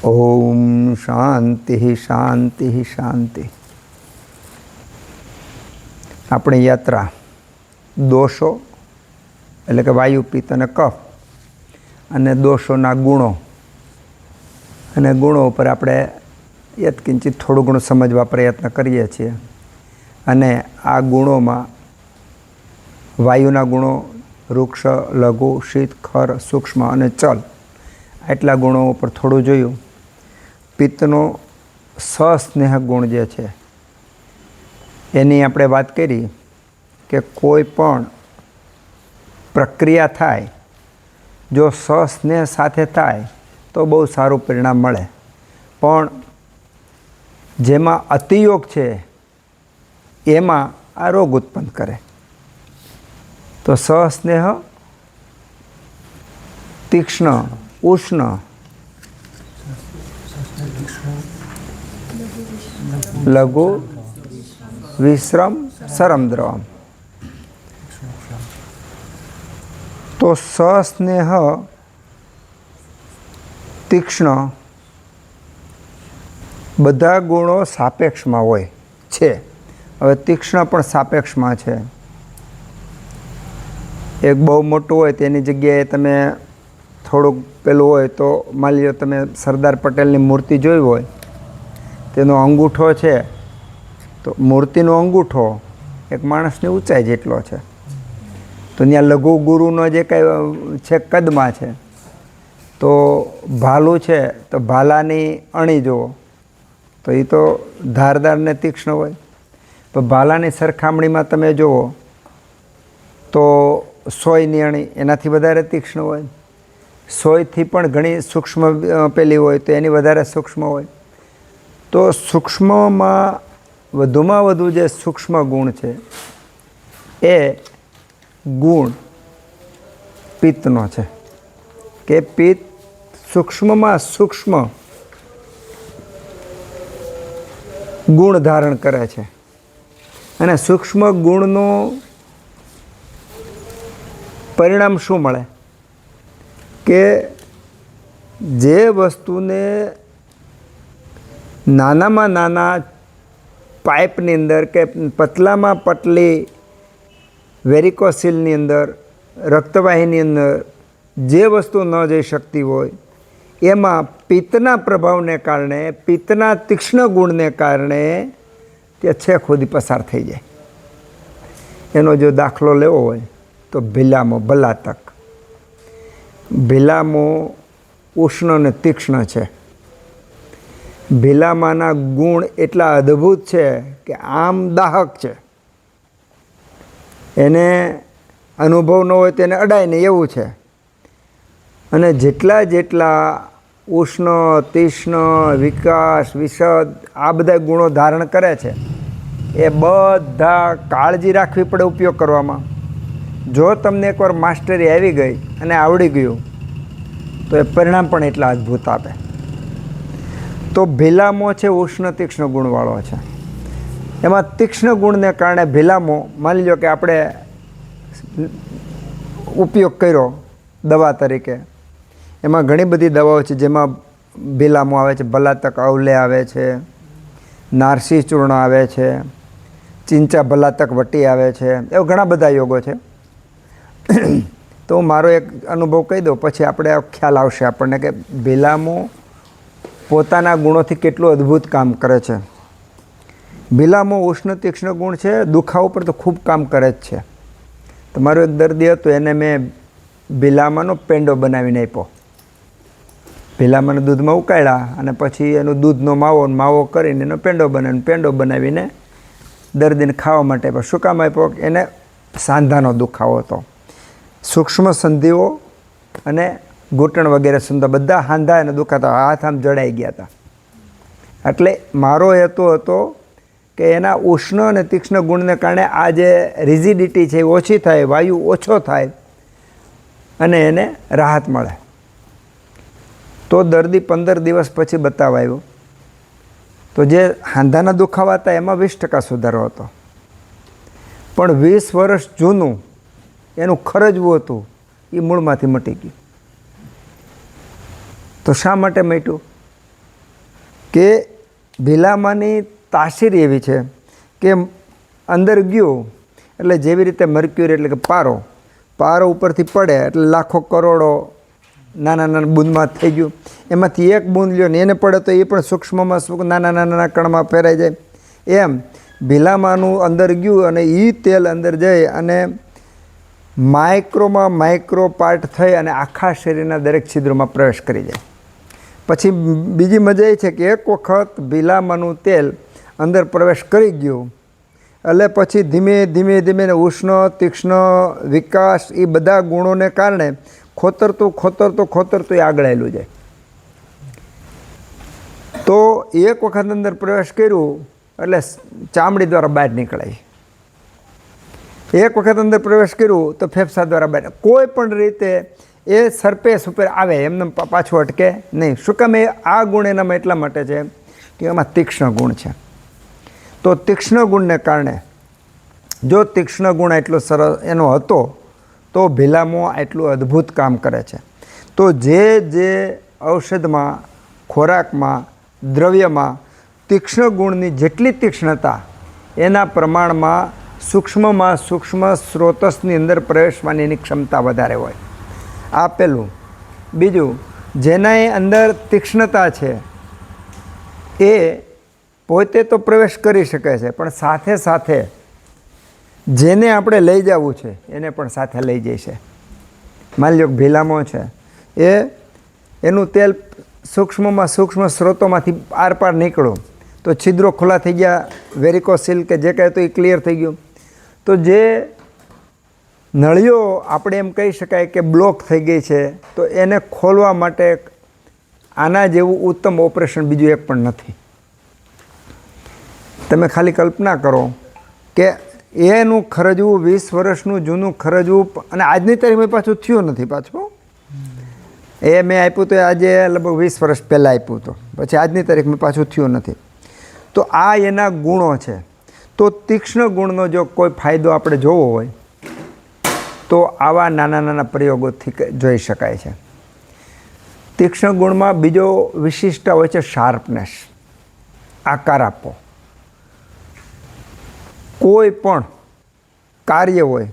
ઓમ શાંતિ શાંતિ શાંતિ. આપણી યાત્રા દોષો એટલે કે વાયુ પિત્ત અને કફ અને દોષોના ગુણો અને ગુણો ઉપર આપણે યત્કિંચિત થોડું ઘણું સમજવા પ્રયત્ન કરીએ છીએ. અને આ ગુણોમાં વાયુના ગુણો વૃક્ષ, લઘુ, શીત, ખર, સૂક્ષ્મ અને ચલ આટલા ગુણો ઉપર થોડું જોયું. પિત્તનો સસ્નેહ ગુણ જે છે એની આપણે વાત કરી કે કોઈ પણ પ્રક્રિયા થાય જો સસ્નેહ સાથે થાય તો બહુ સારું પરિણામ મળે, પણ જેમાં અતિયોગ છે એમાં આ રોગ ઉત્પન્ન કરે. તો સસ્નેહ, તીક્ષ્ણ, ઉષ્ણ, લઘુ, વિશ્રમ, સરમ, તો સસ્નેહ, તીક્ષ્ણ બધા ગુણો સાપેક્ષમાં હોય છે. હવે તીક્ષ્ણ પણ સાપેક્ષમાં છે. એક બહુ મોટું હોય તેની જગ્યાએ તમે થોડુંક પેલું હોય તો માની લો તમે સરદાર પટેલની મૂર્તિ જોઈ હોય, તેનો અંગૂઠો છે તો મૂર્તિનો અંગૂઠો એક માણસની ઊંચાઈ જેટલો છે. તો ત્યાં લઘુ ગુરુનો જે કંઈ છે કદમાં છે, તો ભાલું છે તો ભાલાની અણી જુઓ તો એ તો ધારદાર ને તીક્ષ્ણ હોય. પણ ભાલાની સરખામણીમાં તમે જુઓ તો સોયની અણી એનાથી વધારે તીક્ષ્ણ હોય. સોયથી પણ ઘણી સૂક્ષ્મ પેલી હોય તો એની વધારે સૂક્ષ્મ હોય. તો સૂક્ષ્મમાં વધુમાં વધુ જે સૂક્ષ્મ ગુણ છે એ ગુણ પિત્તનો છે. કે પિત્ત સૂક્ષ્મમાં સૂક્ષ્મ ગુણ ધારણ કરે છે. અને સૂક્ષ્મ ગુણનું પરિણામ શું મળે કે જે વસ્તુને નાનામાં નાના પાઇપની અંદર કે પતલામાં પતલી વેરિકોસિલની અંદર રક્તવાહિની અંદર જે વસ્તુ ન જઈ શકતી હોય એમાં પિત્તના પ્રભાવને કારણે, પિત્તના તીક્ષ્ણ ગુણને કારણે તે છેક સુધી પસાર થઈ જાય. એનો જો દાખલો લેવો હોય તો ભીલામો, બલાતક. ભીલામો ઉષ્ણ અને તીક્ષ્ણ છે. ભીલામાના ગુણ એટલા અદ્ભુત છે કે આમ દાહક છે, એને અનુભવ ન હોય તો એને અડાય નહીં એવું છે. અને જેટલા ઉષ્ણ, તીક્ષ્ણ, વિકાસ, વિશદ આ બધા ગુણો ધારણ કરે છે એ બધા કાળજી રાખવી પડે ઉપયોગ કરવામાં. જો તમને એકવાર માસ્ટરી આવી ગઈ અને આવડી ગયું તો એ પરિણામ પણ એટલા અદ્ભુત આપે. તો ભીલામો છે ઉષ્ણ તીક્ષ્ણ ગુણવાળો છે. એમાં તીક્ષ્ણ ગુણને કારણે ભીલામો, માની લો કે આપણે ઉપયોગ કર્યો દવા તરીકે, એમાં ઘણી બધી દવાઓ છે જેમાં ભીલામો આવે છે. ભલાતક અવલે આવે છે, નારસી ચૂર્ણ આવે છે, ચિંચા ભલાતક વટી આવે છે, એવા ઘણા બધા યોગો છે. તો મારો એક અનુભવ કહી દઉં પછી આપણે ખ્યાલ આવશે આપણને કે ભીલામો પોતાના ગુણોથી કેટલું અદ્ભુત કામ કરે છે. ભીલામો ઉષ્ણ તીક્ષ્ણ ગુણ છે, દુખાવો પર તો ખૂબ કામ કરે જ છે. તમારો એક દર્દી હતો એને મેં ભીલામાનો પેંડો બનાવીને આપ્યો. ભીલામાને દૂધમાં ઉકાળ્યા અને પછી એનો દૂધનો માવો કરીને એનો પેંડો બનાવીને દર્દીને ખાવા માટે આપ્યો. શું કામ આપ્યો? એને સાંધાનો દુખાવો હતો. સૂક્ષ્મ સંધિઓ અને ઘૂંટણ વગેરે સુંદર બધા હાંધા એને દુખાતા, હાથ આમ જડાઈ ગયા હતા. એટલે મારો હેતુ હતો કે એના ઉષ્ણ અને તીક્ષ્ણ ગુણને કારણે આ જે રિઝિડિટી છે એ ઓછી થાય, વાયુ ઓછો થાય અને એને રાહત મળે. તો દર્દી 15 દિવસ પછી બતાવવા આવ્યો તો જે હાંધાના દુખાવા હતા એમાં 20% સુધારો હતો. પણ 20 વર્ષ જૂનું એનું ખરજવું હતું એ મૂળમાંથી મટી ગયું. તો શા માટે મટ્યું? કે ભીલામાંની તાસીર એવી છે કે અંદર ગયું એટલે જેવી રીતે મર્ક્યુરી એટલે કે પારો ઉપરથી પડે એટલે લાખો કરોડો નાના નાના બૂંદમાં થઈ ગયું. એમાંથી એક બૂંદ લ્યો ને એને પડે તો એ પણ સૂક્ષ્મમાં નાના કણમાં ફેરાઈ જાય. એમ ભીલામાંનું અંદર ગયું અને એ તેલ અંદર જઈ અને માઇક્રો પાર્ટ થઈ અને આખા શરીરના દરેક છિદ્રોમાં પ્રવેશ કરી જાય. પછી બીજી મજા એ છે કે એક વખત ભીલામાંનું તેલ અંદર પ્રવેશ કરી ગયું એટલે પછી ધીમે ધીમે ઉષ્ણ તીક્ષ્ણ વિકાસ એ બધા ગુણોને કારણે ખોતરતું એ આગળ આવેલું જાય. તો એક વખત અંદર પ્રવેશ કર્યું એટલે ચામડી દ્વારા બહાર નીકળાય. એક વખત અંદર પ્રવેશ કર્યું તો ફેફસા દ્વારા બહાર. કોઈ પણ રીતે એ સરફેસ ઉપર આવે એમને પાછું અટકે નહીં. શું કામ? આ ગુણ એનામાં એટલા માટે છે કે એમાં તીક્ષ્ણ ગુણ છે. તો તીક્ષ્ણ ગુણને કારણે જો તીક્ષ્ણ ગુણ એટલો સરસ એનો હતો તો ભીલામો એટલું અદ્ભુત કામ કરે છે. તો જે ઔષધમાં, ખોરાકમાં, દ્રવ્યમાં તીક્ષ્ણ ગુણની જેટલી તીક્ષ્ણતા એના પ્રમાણમાં સૂક્ષ્મ સ્રોતસની અંદર પ્રવેશવાની એની ક્ષમતા વધારે હોય. આ પહેલું. બીજું, જેના અંદર તીક્ષ્ણતા છે એ પોતે તો પ્રવેશ કરી શકે છે, પણ સાથે સાથે જેને આપણે લઈ જવું છે એને પણ સાથે લઈ જાય છે. માની લો ભીલામો છે, એનું તેલ સૂક્ષ્મ સ્રોતોમાંથી આરપાર નીકળ્યું તો છિદ્રો ખુલ્લા થઈ ગયા, વેરિકોસિલ કે જે કહે તો એ ક્લિયર થઈ ગયું. તો જે નળીઓ આપણે એમ કહી શકાય કે બ્લોક થઈ ગઈ છે, તો એને ખોલવા માટે આના જેવું ઉત્તમ ઓપરેશન બીજું એક પણ નથી. તમે ખાલી કલ્પના કરો કે એનું ખરજવું 20 વર્ષનું જૂનું ખરજવું અને આજની તારીખમાં પાછું થયું નથી. પાછું એ મેં આપ્યું તો આજે લગભગ 20 વર્ષ પહેલાં આપ્યું હતું, પછી આજની તારીખમાં પાછું થયું નથી. તો આ એના ગુણો છે. તો તીક્ષ્ણ ગુણનો જો કોઈ ફાયદો આપણે જોવો હોય તો આવા નાના પ્રયોગોથી જોઈ શકાય છે. તીક્ષ્ણ ગુણમાં બીજો વિશિષ્ટ હોય છે શાર્પનેસ, આકાર આપવો. કોઈ પણ કાર્ય હોય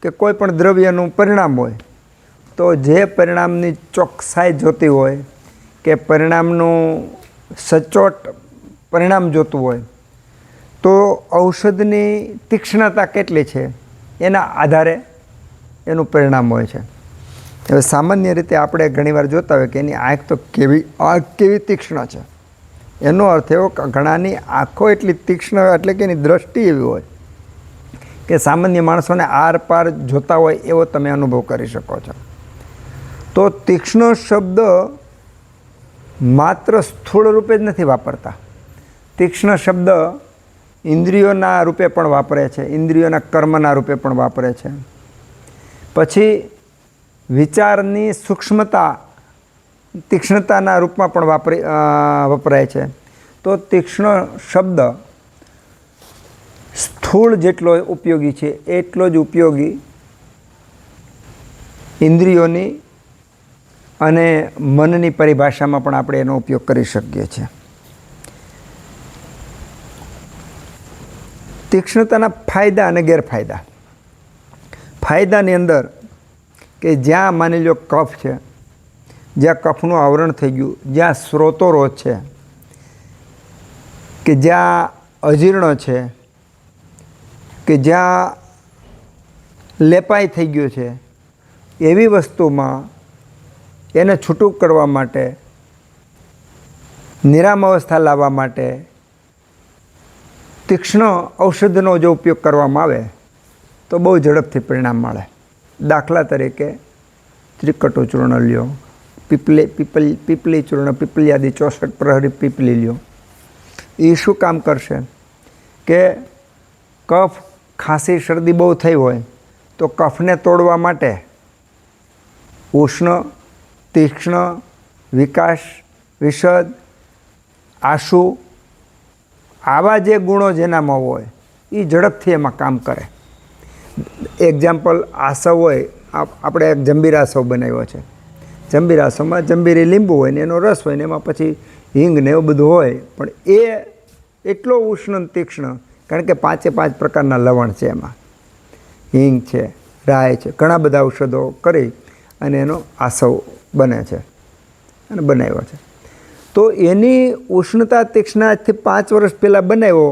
કે કોઈ પણ દ્રવ્યનું પરિણામ હોય તો જે પરિણામની ચોકસાઈ જોતી હોય કે પરિણામનું સચોટ પરિણામ જોતું હોય તો ઔષધની તીક્ષ્ણતા કેટલી છે એના આધારે એનું પરિણામ હોય છે. હવે સામાન્ય રીતે આપણે ઘણીવાર જોતા હોય કે એની આંખ તો કેવી તીક્ષ્ણ છે. એનો અર્થ એવો કે ઘણાની આંખો એટલી તીક્ષ્ણ એટલે કે એની દ્રષ્ટિ એવી હોય કે સામાન્ય માણસોને આર પાર જોતા હોય એવો તમે અનુભવ કરી શકો છો. તો તીક્ષ્ણ શબ્દ માત્ર સ્થૂળ રૂપે જ નથી વાપરતા. તીક્ષ્ણ શબ્દ ઇન્દ્રિયોના રૂપે પણ વાપરે છે, ઇન્દ્રિયોના કર્મના રૂપે પણ વાપરે છે. પછી વિચારની તીક્ષ્ણતાના રૂપમાં પણ વપરાય છે. તો તીક્ષ્ણ શબ્દ સ્થૂળ જેટલો ઉપયોગી છે એટલો જ ઉપયોગી ઇન્દ્રિયોની અને મનની પરિભાષામાં પણ આપણે એનો ઉપયોગ કરી શકીએ છીએ. તીક્ષ્ણતાના ફાયદા અને ગેરફાયદા. ફાયદાની અંદર કે જ્યાં માની લો કફ છે, જ્યાં કફનું આવરણ થઈ ગયું, જ્યાં સ્રોતો રોગ છે, કે જ્યાં અજીર્ણ છે, કે જ્યાં લેપાઈ થઈ ગયું છે, એવી વસ્તુમાં એને છૂટું કરવા માટે, નિરામ અવસ્થા લાવવા માટે તીક્ષ્ણ ઔષધનો જો ઉપયોગ કરવામાં આવે તો બહુ ઝડપથી પરિણામ મળે. દાખલા તરીકે ત્રિકટુ ચૂર્ણ લ્યો, પીપલી ચૂર્ણ, પીપલિયાદી 64 પ્રહરી પીપલી લ્યો. એ શું કામ કરશે કે કફ, ખાંસી, શરદી બહુ થઈ હોય તો કફને તોડવા માટે ઉષ્ણ, તીક્ષ્ણ, વિકાસ, વિશદ, આશુ આવા જે ગુણો જેનામાં હોય એ ઝડપથી એમાં કામ કરે. એક્ઝામ્પલ આસવ હોય, આપણે એક જંબીર આસવ બનાવ્યો છે. જંબીરાસોમાં જંબીરી લીંબુ હોય ને એનો રસ હોય ને એમાં પછી હિંગ ને એવું બધું હોય, પણ એ એટલો ઉષ્ણ તીક્ષ્ણ, કારણ કે 5 પ્રકારના લવણ છે એમાં, હિંગ છે, રાય છે, ઘણા બધા ઔષધો કરી અને એનો આસવ બને છે અને બનાવ્યો છે. તો એની ઉષ્ણતા તીક્ષ્ણથી 5 વર્ષ પહેલાં બનાવ્યો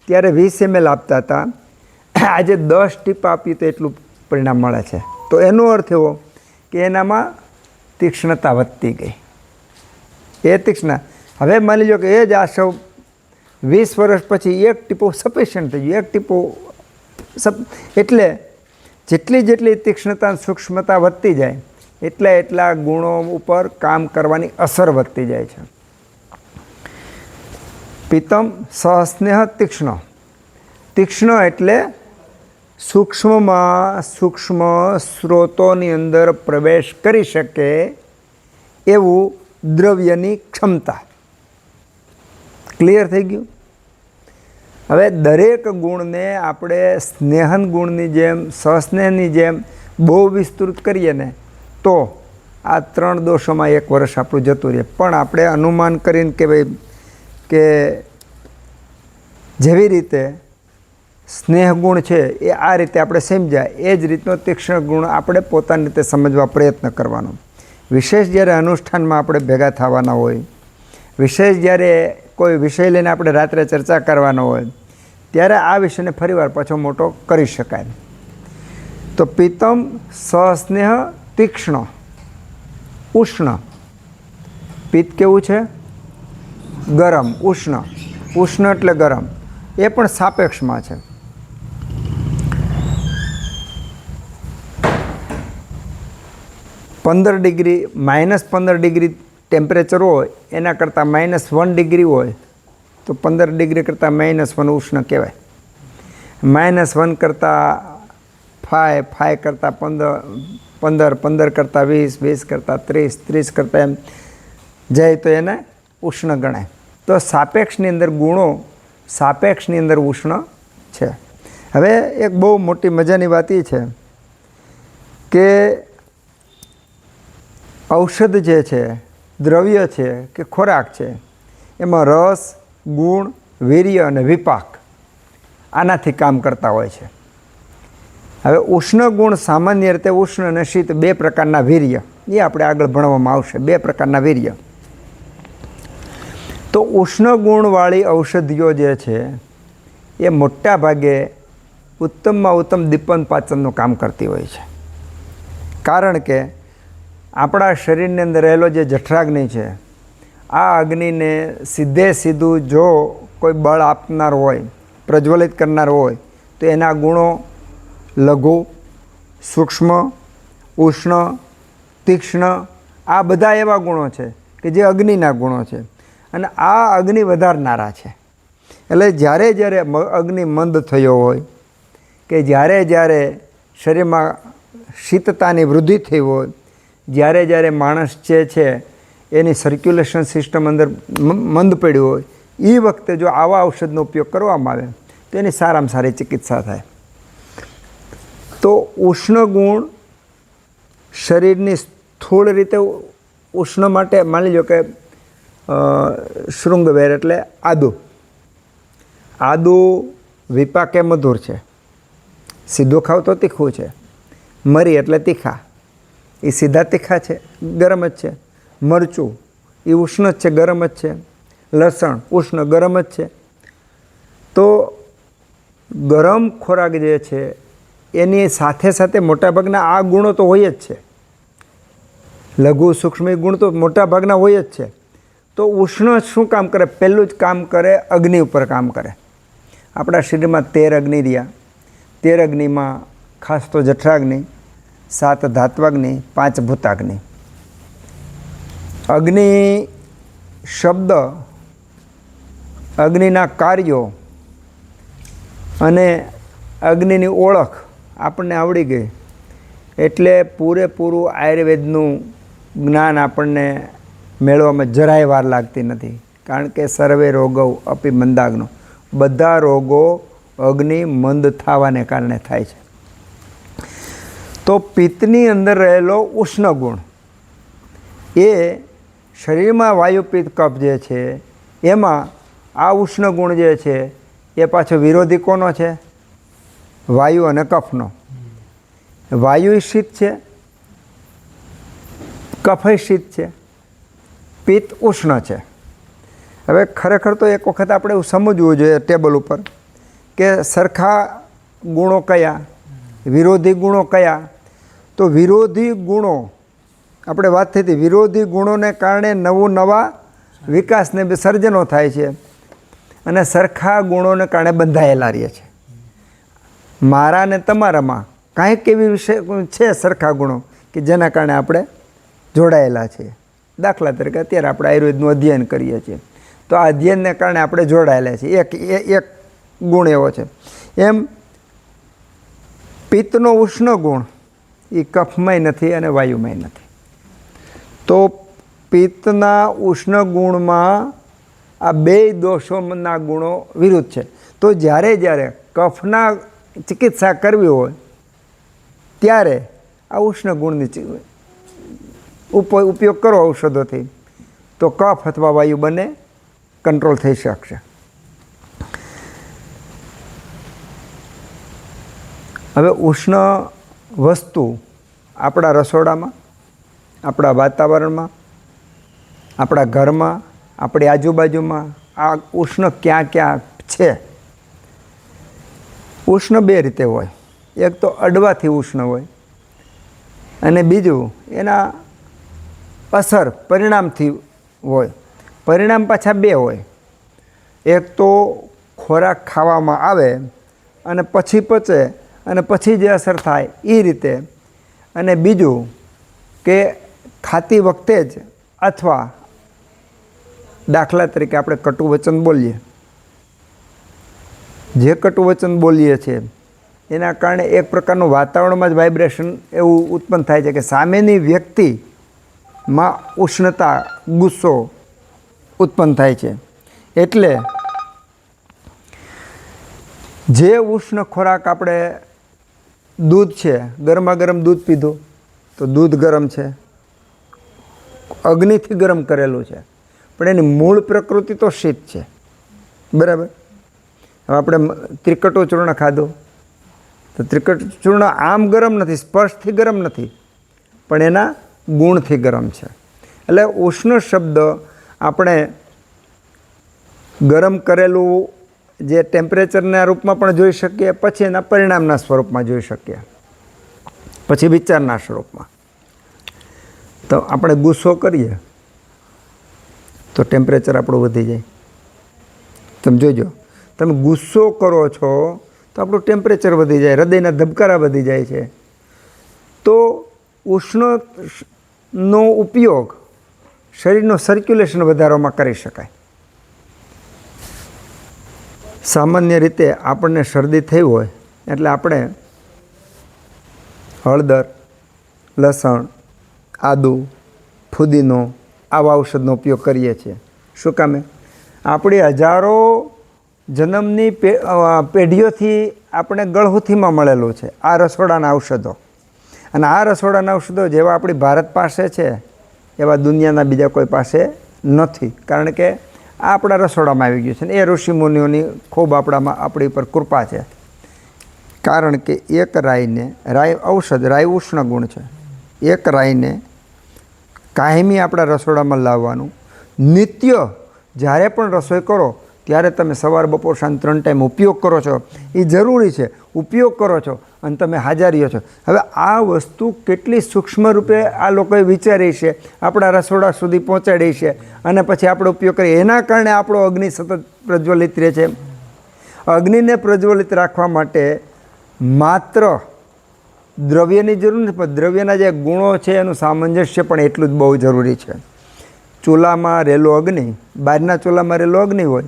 ત્યારે 20 ml આપતા હતા, આજે 10 ટીપા આપીએ તો એટલું પરિણામ મળે છે. તો એનો અર્થ એવો કે એનામાં તીક્ષ્ણતા વધતી ગઈ. એ તીક્ષ્ણ હવે માની લો કે એ જ આસવ 20 વર્ષ પછી 1 ટીપો સફિશિયન્ટ થઈ ગયું. 1 ટીપો એટલે જેટલી તીક્ષ્ણતા સૂક્ષ્મતા વધતી જાય એટલા ગુણો ઉપર કામ કરવાની અસર વધતી જાય છે. પિત્તમ સહસ્નેહ તીક્ષ્ણ. તીક્ષ્ણ એટલે સૂક્ષ્મમાં સૂક્ષ્મ સ્રોતોની અંદર પ્રવેશ કરી શકે એવું દ્રવ્યની ક્ષમતા. ક્લિયર થઈ ગયું? હવે દરેક ગુણને આપણે સ્નેહન ગુણની જેમ, સહસ્નેહની જેમ બહુ વિસ્તૃત કરીએ ને તો આ 3 દોષોમાં 1 વર્ષ આપણું જતું રહે. પણ આપણે અનુમાન કરીને કે ભાઈ કે જેવી રીતે સ્નેહ ગુણ છે એ આ રીતે આપણે સમજ્યા, એ જ રીતનો તીક્ષ્ણ ગુણ આપણે પોતાની રીતે સમજવા પ્રયત્ન કરવાનો. વિશેષ જ્યારે અનુષ્ઠાનમાં આપણે ભેગા થવાના હોય, વિશેષ જ્યારે કોઈ વિષય લઈને આપણે રાત્રે ચર્ચા કરવાનો હોય, ત્યારે આ વિષયને ફરીવાર પાછો મોટો કરી શકાય. તો પિત્તમ સહસ્નેહ તીક્ષ્ણ. ઉષ્ણ. પિત્ત કેવું છે? ગરમ. ઉષ્ણ. ઉષ્ણ એટલે ગરમ. એ પણ સાપેક્ષમાં છે. -15 ટેમ્પરેચર હોય એના કરતાં -1 હોય તો 15 કરતાં -1 ઉષ્ણ કહેવાય. -1 કરતાં 5 કરતાં 15 કરતાં 20 કરતાં 30 કરતાં એમ જાય તો એને ઉષ્ણ ગણાય. તો સાપેક્ષની અંદર ગુણો સાપેક્ષની અંદર ઉષ્ણ છે. હવે એક બહુ મોટી મજાની વાત એ છે કે ઔષધ જે છે, દ્રવ્ય છે કે ખોરાક છે, એમાં રસ, ગુણ, વીર્ય અને વિપાક આનાથી કામ કરતા હોય છે. હવે ઉષ્ણ ગુણ સામાન્ય રીતે ઉષ્ણ અને શીત 2 પ્રકારના વીર્ય, એ આપણે આગળ ભણવામાં આવશે. 2 પ્રકારના વીર્ય. તો ઉષ્ણ ગુણવાળી ઔષધિઓ જે છે એ મોટા ભાગે ઉત્તમમાં ઉત્તમ દીપન પાચનનું કામ કરતી હોય છે. કારણ કે આપણા શરીરની અંદર રહેલો જે જઠરાગ્નિ છે, આ અગ્નિને સીધું જો કોઈ બળ આપનાર હોય, પ્રજ્વલિત કરનાર હોય, તો એના ગુણો લઘુ, સૂક્ષ્મ, ઉષ્ણ, તીક્ષ્ણ આ બધા એવા ગુણો છે કે જે અગ્નિના ગુણો છે અને આ અગ્નિ વધારનારા છે. એટલે જ્યારે અગ્નિ મંદ થયો હોય કે જ્યારે શરીરમાં શીતતાની વૃદ્ધિ થઈ હોય, જ્યારે માણસ જે છે એની સર્ક્યુલેશન સિસ્ટમ અંદર મંદ પડ્યું હોય, એ વખતે જો આવા ઔષધનો ઉપયોગ કરવામાં આવે તો એની સારામાં સારી ચિકિત્સા થાય. તો ઉષ્ણ ગુણ શરીરની સ્થૂળ રીતે ઉષ્ણ માટે માની લો કે શૃંગવેર એટલે આદુ. આદુ વિપાકે મધુર છે, સીધું ખાવ તો તીખું છે. મરી એટલે તીખા, એ સીધા તીખા છે, ગરમ જ છે. મરચું એ ઉષ્ણ જ છે, ગરમ જ છે. લસણ ઉષ્ણ, ગરમ જ છે. તો ગરમ ખોરાક જે છે એની સાથે મોટાભાગના આ ગુણો તો હોય જ છે. લઘુ સૂક્ષ્મ ગુણ તો મોટાભાગના હોય જ છે. તો ઉષ્ણ શું કામ કરે? પહેલું જ કામ કરે અગ્નિ ઉપર કામ કરે. આપણા શરીરમાં 13 અગ્નિ રહ્યા. 13 અગ્નિમાં ખાસ તો જઠરાગ્નિ, 7 ધાત્વાગ્નિ, 5 ભૂતાગ્નિ. અગ્નિ શબ્દ, અગ્નિના કાર્યો અને અગ્નિની ઓળખ આપણને આવડી ગઈ એટલે પૂરેપૂરું આયુર્વેદનું જ્ઞાન આપણને મેળવવામાં જરાય વાર લાગતી નથી. કારણ કે સર્વે રોગો અપી મંદાગ્નો, બધા રોગો અગ્નિ મંદ થવાને કારણે થાય છે. તો પિત્તની અંદર રહેલો ઉષ્ણ ગુણ એ શરીરમાં વાયુ પિત્ત કફ જે છે એમાં આ ઉષ્ણ ગુણ જે છે એ પાછો વિરોધી કોનો છે? વાયુ અને કફનો. વાયુ શીત છે, કફ શીત છે, પિત્ત ઉષ્ણ છે. હવે ખરેખર તો એક વખત આપણે એવું સમજવું જોઈએ ટેબલ ઉપર કે સરખા ગુણો કયા, વિરોધી ગુણો કયા. તો વિરોધી ગુણો, આપણે વાત થઈ હતી, વિરોધી ગુણોને કારણે નવા વિકાસને સર્જનો થાય છે અને સરખા ગુણોને કારણે બંધાયેલા રહે છે. મારા ને તમારામાં કાંઈક એવી વિષય છે સરખા ગુણો કે જેના કારણે આપણે જોડાયેલા છીએ. દાખલા તરીકે અત્યારે આપણે આયુર્વેદનું અધ્યયન કરીએ છીએ તો આ અધ્યયનને કારણે આપણે જોડાયેલા છીએ. એક ગુણ એવો છે. એમ પિત્તનો ઉષ્ણ ગુણ એ કફમાંય નથી અને વાયુમાંય નથી. તો પિત્તના ઉષ્ણ ગુણમાં આ બે દોષોના ગુણો વિરુદ્ધ છે. તો જ્યારે કફના ચિકિત્સા કરવી હોય ત્યારે આ ઉષ્ણ ગુણની ઉપયોગ કરો ઔષધોથી તો કફ અથવા વાયુ બંને કંટ્રોલ થઈ શકશે. હવે ઉષ્ણ વસ્તુ આપણા રસોડામાં, આપણા વાતાવરણમાં, આપણા ઘરમાં, આપણી આજુબાજુમાં આ ઉષ્ણ ક્યાં ક્યાં છે? ઉષ્ણ બે રીતે હોય. એક તો અડવાથી ઉષ્ણ હોય અને બીજું એના અસર પરિણામથી હોય. પરિણામ પાછા બે હોય. એક તો ખોરાક ખાવામાં આવે અને પછી પચે અને પછી જે અસર થાય એ રીતે, અને બીજું કે ખાતી વખતે જ અથવા દાખલા તરીકે આપણે કટુ વચન બોલીએ, જે કટુ વચન બોલીએ છીએ એના કારણે એક પ્રકારનું વાતાવરણમાં જ વાઇબ્રેશન એવું ઉત્પન્ન થાય છે કે સામેની વ્યક્તિમાં ઉષ્ણતા, ગુસ્સો ઉત્પન્ન થાય છે. એટલે જે ઉષ્ણ ખોરાક આપણે, દૂધ છે, ગરમા ગરમ દૂધ પીધું તો દૂધ ગરમ છે, અગ્નિથી ગરમ કરેલું છે, પણ એની મૂળ પ્રકૃતિ તો શીત છે. બરાબર. હવે આપણે ત્રિકટુ ચૂર્ણ ખાધું તો ત્રિકટુ ચૂર્ણ આમ ગરમ નથી, સ્પર્શથી ગરમ નથી, પણ એના ગુણથી ગરમ છે. એટલે ઉષ્ણ શબ્દ આપણે ગરમ કરેલું જે ટેમ્પરેચરના રૂપમાં પણ જોઈ શકીએ, પછી એના પરિણામના સ્વરૂપમાં જોઈ શકીએ, પછી વિચારના સ્વરૂપમાં. તો આપણે ગુસ્સો કરીએ તો ટેમ્પરેચર આપણું વધી જાય. તમે જોજો, તમે ગુસ્સો કરો છો તો આપણું ટેમ્પરેચર વધી જાય, હૃદયના ધબકારા વધી જાય છે. તો ઉષ્ણનો ઉપયોગ શરીરનું સર્ક્યુલેશન વધારવામાં કરી શકાય. સામાન્ય રીતે આપણને શરદી થઈ હોય એટલે આપણે હળદર, લસણ, આદુ, ફુદીનો આવા ઔષધનો ઉપયોગ કરીએ છીએ. શું કામે? આપણી હજારો જન્મની પેઢીઓથી આપણે ગળહુથીમાં મળેલું છે આ રસોડાના ઔષધો. અને આ રસોડાના ઔષધો જેવા આપણી ભારત પાસે છે એવા દુનિયાના બીજા કોઈ પાસે નથી. કારણ કે આ આપણા રસોડામાં આવી ગયું છે ને એ ઋષિમુનિઓની ખૂબ આપણી પર કૃપા છે. કારણ કે એક રાઈ ઔષધ, રાઈ ઉષ્ણ ગુણ છે. એક રાઈને કાયમી આપણા રસોડામાં લાવવાનું. નિત્ય જ્યારે પણ રસોઈ કરો ત્યારે તમે સવાર, બપોર, સાંજ 3 ટાઈમ ઉપયોગ કરો છો એ જરૂરી છે. ઉપયોગ કરો છો અને તમે હાજરીઓ છો. હવે આ વસ્તુ કેટલી સૂક્ષ્મ રૂપે આ લોકોએ વિચારી છે, આપણા રસોડા સુધી પહોંચાડી છે અને પછી આપણે ઉપયોગ કરીએ. એના કારણે આપણો અગ્નિ સતત પ્રજ્વલિત રહે છે. અગ્નિને પ્રજ્વલિત રાખવા માટે માત્ર દ્રવ્યની જરૂર નથી, પણ દ્રવ્યના જે ગુણો છે એનું સામંજસ્ય પણ એટલું જ બહુ જરૂરી છે. ચૂલામાં રહેલો અગ્નિ, બહારના ચૂલામાં રહેલો અગ્નિ હોય,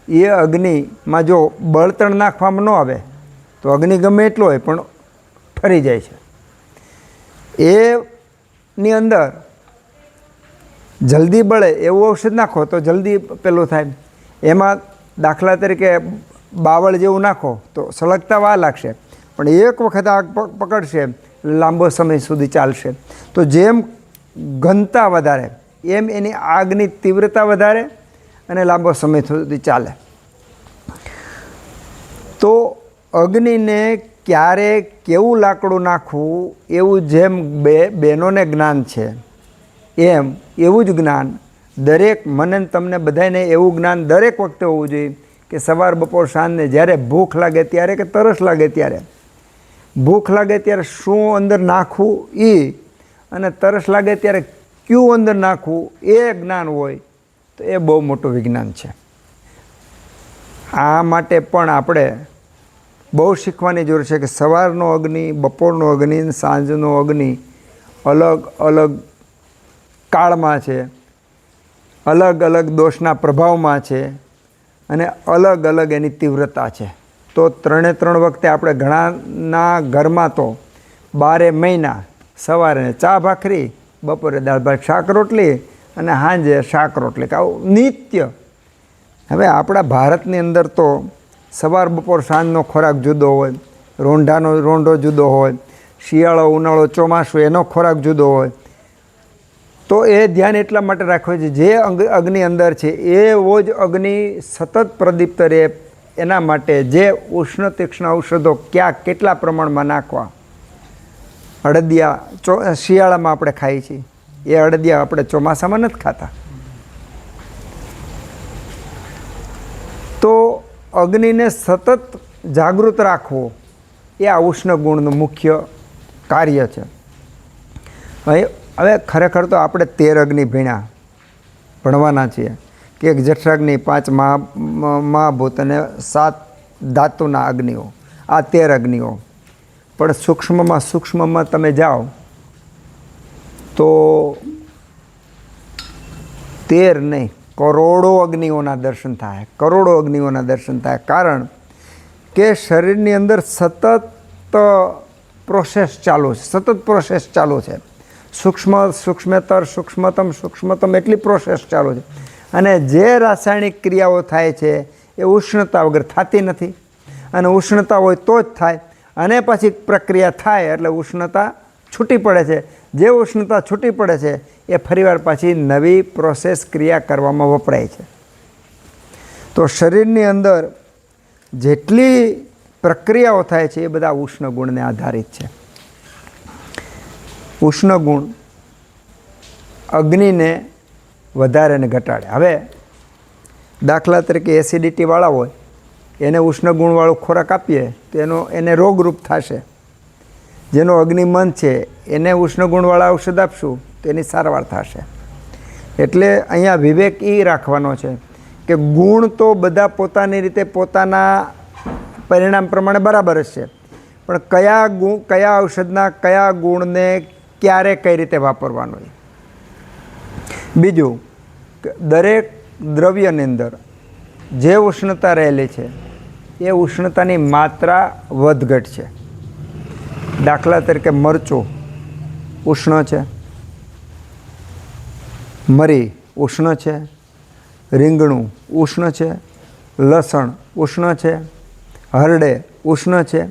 એ અગ્નિમાં જો બળતણ નાખવામાં ન આવે તો અગ્નિ ગમે એટલો હોય પણ ઠરી જાય છે. એની અંદર જલ્દી બળે એવું ઔષધ નાખો તો જલ્દી પેલું થાય. એમાં દાખલા તરીકે બાવળ જેવું નાખો તો સળગતા વાર લાગશે, પણ એક વખત આગ પકડશે લાંબો સમય સુધી ચાલશે. તો જેમ ઘનતા વધારે એમ એની આગની તીવ્રતા વધારે અને લાંબો સમય સુધી ચાલે. તો અગ્નિને ક્યારે કેવું લાકડું નાખવું એવું જેમ બહેનોને જ્ઞાન છે, એમ એવું જ જ્ઞાન દરેક મને તમને બધાને એવું જ્ઞાન દરેક વખતે હોવું જોઈએ કે સવાર બપોર સાંજને જ્યારે ભૂખ લાગે ત્યારે કે તરસ લાગે ત્યારે, ભૂખ લાગે ત્યારે શું અંદર નાખવું એ અને તરસ લાગે ત્યારે ક્યું અંદર નાખવું એ જ્ઞાન હોય તો એ બહુ મોટું વિજ્ઞાન છે. આ માટે પણ આપણે બહુ શીખવાની જરૂર છે કે સવારનો અગ્નિ, બપોરનો અગ્નિ, સાંજનો અગ્નિ અલગ અલગ કાળમાં છે, અલગ અલગ દોષના પ્રભાવમાં છે અને અલગ અલગ એની તીવ્રતા છે. તો 3 વખતે આપણે ઘણાના ઘરમાં તો 12 મહિના સવારે ચા ભાખરી, બપોરે દાળ ભાત શાક રોટલી અને સાંજે શાક રોટલી આવું નિત્ય. હવે આપણા ભારતની અંદર તો સવાર બપોર સાંજનો ખોરાક જુદો હોય, રોંઢો જુદો હોય, શિયાળો ઉનાળો ચોમાસું એનો ખોરાક જુદો હોય. તો એ ધ્યાન એટલા માટે રાખવું છે જે અગ્નિ અંદર છે એવો જ અગ્નિ સતત પ્રદીપ્ત રહે. એના માટે જે ઉષ્ણ તીક્ષ્ણ ઔષધો ક્યાં કેટલા પ્રમાણમાં નાખવા. અડદિયા શિયાળામાં આપણે ખાઈએ છીએ, એ અડદિયા આપણે ચોમાસામાં નથી ખાતા. તો અગ્નિને સતત જાગૃત રાખવો એ આ ઉષ્ણ ગુણનું મુખ્ય કાર્ય છે. હવે ખરેખર તો આપણે 13 અગ્નિ ભણવાના છીએ કે એક જઠરાગ્નિ, 5 મહાભૂત અને 7 ધાતુના અગ્નિઓ, આ 13 અગ્નિઓ. પણ સૂક્ષ્મમાં તમે જાઓ તો 13 નહીં, કરોડો અગ્નિઓના દર્શન થાય, કરોડો અગ્નિઓના દર્શન થાય. કારણ કે શરીરની અંદર સતત પ્રોસેસ ચાલુ છે, સતત પ્રોસેસ ચાલુ છે. સૂક્ષ્મતમ એટલી પ્રોસેસ ચાલુ છે. અને જે રાસાયણિક ક્રિયાઓ થાય છે એ ઉષ્ણતા વગર થતી નથી, અને ઉષ્ણતા હોય તો જ થાય. અને પછી પ્રક્રિયા થાય એટલે ઉષ્ણતા છૂટી પડે છે. જે ઉષ્ણતા છૂટી પડે છે એ ફરીવાર પાછી નવી પ્રોસેસ ક્રિયા કરવામાં વપરાય છે. તો શરીરની અંદર જેટલી પ્રક્રિયાઓ થાય છે એ બધા ઉષ્ણ ગુણને આધારિત છે. ઉષ્ણ ગુણ અગ્નિને વધારે ને ઘટાડે. હવે દાખલા તરીકે એસિડિટીવાળા હોય એને ઉષ્ણ ગુણવાળો ખોરાક આપીએ તો એને રોગરૂપ થશે. જેનો અગ્નિમન છે એને ઉષ્ણ ગુણવાળા ઔષધ આપશું તો એની સારવાર થશે. એટલે અહીંયા વિવેક એ રાખવાનો છે કે ગુણ તો બધા પોતાની રીતે પોતાના પરિણામ પ્રમાણે બરાબર જ છે, પણ કયા ઔષધના કયા ગુણને ક્યારે કઈ રીતે વાપરવાનું. બીજું, દરેક દ્રવ્યની અંદર જે ઉષ્ણતા રહેલી છે એ ઉષ્ણતાની માત્રા વધઘટ છે. દાખલા તરીકે મરચું ઉષ્ણ છે, મરી ઉષ્ણ છે, રીંગણું ઉષ્ણ છે, લસણ ઉષ્ણ છે, હરડે ઉષ્ણ છે,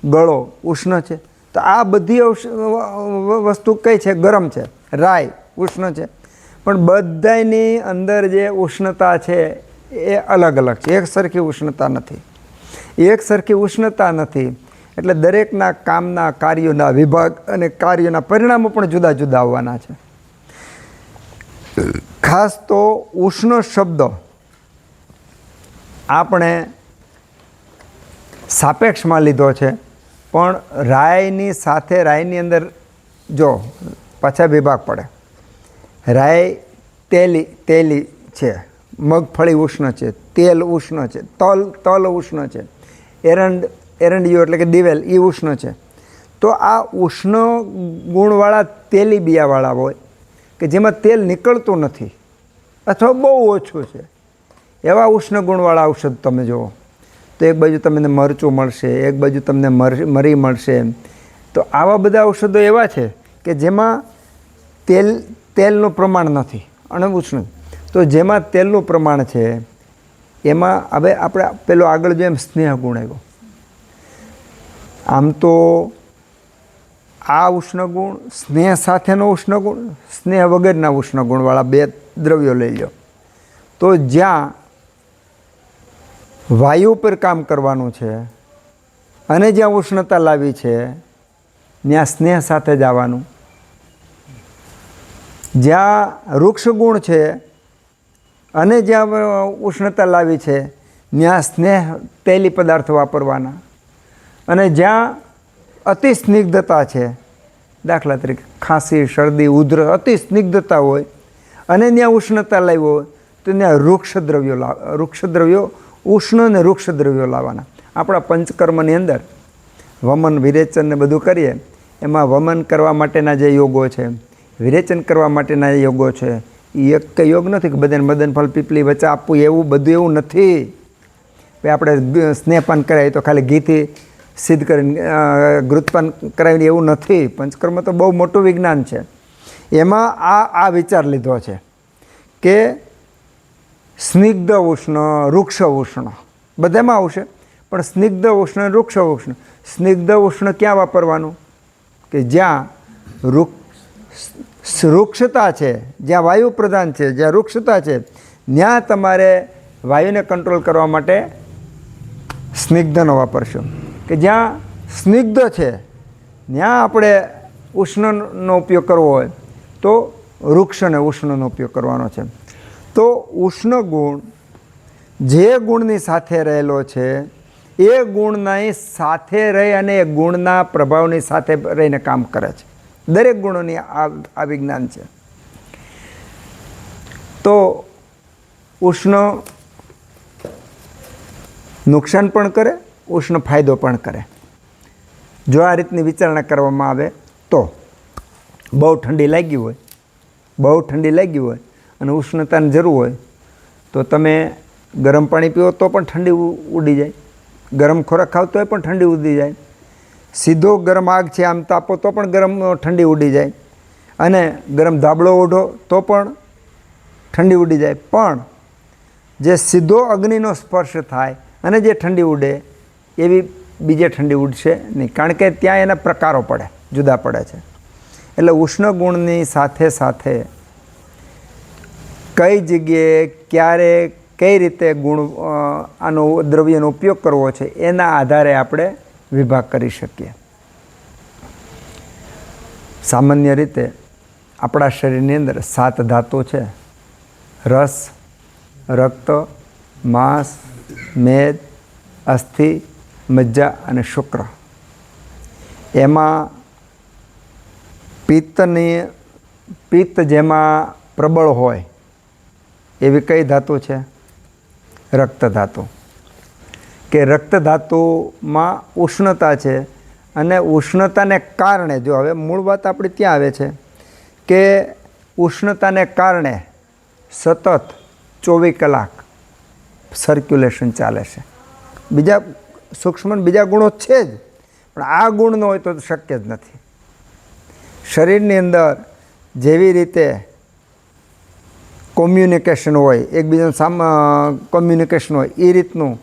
ગળો ઉષ્ણ છે. તો આ બધી વસ્તુ કઈ છે? ગરમ છે. રાઈ ઉષ્ણ છે. પણ બધાની અંદર જે ઉષ્ણતા છે એ અલગ અલગ છે, એક સરખી ઉષ્ણતા નથી. એક સરખી ઉષ્ણતા નથી એટલે દરેકના કામના કાર્યોના વિભાગ અને કાર્યોના પરિણામો પણ જુદા જુદા આવવાના છે. ખાસ તો ઉષ્ણ શબ્દ આપણે સાપેક્ષમાં લીધો છે, પણ રાઈની સાથે રાઈની અંદર જો પાછા વિભાગ પડે. રાઈ તેલી છે, મગફળી ઉષ્ણ છે, તેલ ઉષ્ણ છે, તલ ઉષ્ણ છે, એરંડિયું એટલે કે દિવેલ એ ઉષ્ણ છે. તો આ ઉષ્ણ ગુણવાળા તેલી બિયાવાળા હોય કે જેમાં તેલ નીકળતું નથી અથવા બહુ ઓછું છે, એવા ઉષ્ણ ગુણવાળા ઔષધ તમે જુઓ તો એક બાજુ તમને મરચું મળશે, એક બાજુ તમને મરી મળશે. તો આવા બધા ઔષધો એવા છે કે જેમાં તેલનું પ્રમાણ નથી અને ઉષ્ણ. તો જેમાં તેલનું પ્રમાણ છે એમાં હવે આપણે પેલો આગળ જો એમ સ્નેહ ગુણ આવ્યો. આમ તો આ ઉષ્ણગુણ, સ્નેહ સાથેનો ઉષ્ણગુણ, સ્નેહ વગરના ઉષ્ણગુણવાળા બે દ્રવ્યો લઈ લો, તો જ્યાં વાયુ પર કામ કરવાનું છે અને જ્યાં ઉષ્ણતા લાવી છે ત્યાં સ્નેહ સાથે જ આવવાનું. જ્યાં વૃક્ષ ગુણ છે અને જ્યાં ઉષ્ણતા લાવી છે ત્યાં સ્નેહ તૈલી પદાર્થ વાપરવાના. અને જ્યાં અતિ સ્નિગ્ધતા છે, દાખલા તરીકે ખાંસી, શરદી, ઉધરસ, અતિ સ્નિગ્ધતા હોય અને ત્યાં ઉષ્ણતા લાવી હોય તો ત્યાં વૃક્ષદ્રવ્યો ઉષ્ણ અને વૃક્ષદ્રવ્યો લાવવાના. આપણા પંચકર્મની અંદર વમન, વિરેચન ને બધું કરીએ, એમાં વમન કરવા માટેના જે યોગો છે, વિરેચન કરવા માટેના યોગો છે, એ એક યોગ નથી કે બધાને મદનફળ પીપલી વચ્ચે આપવું, એવું બધું એવું નથી. આપણે સ્નેહપાન કરાવીએ તો ખાલી ઘીથી સિદ્ધ કરીને ઘૃતપાન કરાવીને એવું નથી. પંચકર્મ તો બહુ મોટું વિજ્ઞાન છે. એમાં આ વિચાર લીધો છે કે સ્નિગ્ધ ઉષ્ણ, વૃક્ષ ઉષ્ણ બધામાં આવશે, પણ સ્નિગ્ધ ઉષ્ણ, વૃક્ષ ઉષ્ણ. સ્નિગ્ધ ઉષ્ણ ક્યાં વાપરવાનું? કે જ્યાં વૃક્ષતા છે, જ્યાં વાયુ પ્રધાન છે, જ્યાં વૃક્ષતા છે, ત્યાં તમારે વાયુને કંટ્રોલ કરવા માટે સ્નિગ્ધનો વાપરશો. કે જ્યાં સ્નિગ્ધ છે ત્યાં આપણે ઉષ્ણનો ઉપયોગ કરવો હોય તો વૃક્ષ અને ઉષ્ણનો ઉપયોગ કરવાનો છે. તો ઉષ્ણ ગુણ જે ગુણની સાથે રહેલો છે એ ગુણની સાથે રહી અને એ ગુણના પ્રભાવની સાથે રહીને કામ કરે છે. દરેક ગુણોની આ વિજ્ઞાન છે. તો ઉષ્ણ નુકસાન પણ કરે, ઉષ્ણ ફાયદો પણ કરે. જો આ રીતની વિચારણા કરવામાં આવે તો બહુ ઠંડી લાગી હોય અને ઉષ્ણતાની જરૂર હોય તો તમે ગરમ પાણી પીવો તો પણ ઠંડી ઉડી જાય, ગરમ ખોરાક ખાવ તો પણ ઠંડી ઉડી જાય, સીધો ગરમ આગ છે આમ તાપો તો પણ ઠંડી ઉડી જાય, અને ગરમ ધાબળો ઓઢો તો પણ ઠંડી ઉડી જાય. પણ જે સીધો અગ્નિનો સ્પર્શ થાય અને જે ઠંડી ઉડે એવી બીજે ઠંડી ઉડશે નહીં, કારણ કે ત્યાં એના પ્રકારો પડે, જુદા પડે છે. એટલે ઉષ્ણ ગુણની સાથે સાથે કઈ જગ્યાએ, ક્યારે, કઈ રીતે ગુણ આનો દ્રવ્યનો ઉપયોગ કરવો છે એના આધારે આપણે વિભાગ કરી શકીએ. સામાન્ય રીતે આપણા શરીરની અંદર 7 ધાતુ છે: રસ, રક્ત, માંસ, મેદ, અસ્થિ, મજ્જા અને શુક્ર. એમાં પિત્ત જેમાં પ્રબળ હોય એવી કઈ ધાતુ છે? રક્ત ધાતુ. કે રક્ત ધાતુમાં ઉષ્ણતા છે અને ઉષ્ણતાને કારણે, જો હવે મૂળ વાત આપણી ત્યાં આવે છે કે ઉષ્ણતાને કારણે સતત 24 કલાક સર્ક્યુલેશન ચાલે છે. બીજા સૂક્ષ્મ બીજા ગુણો છે જ, પણ આ ગુણ ન હોય તો શક્ય જ નથી. શરીરની અંદર જેવી રીતે કોમ્યુનિકેશન હોય, એકબીજાનું કોમ્યુનિકેશન હોય, એ રીતનું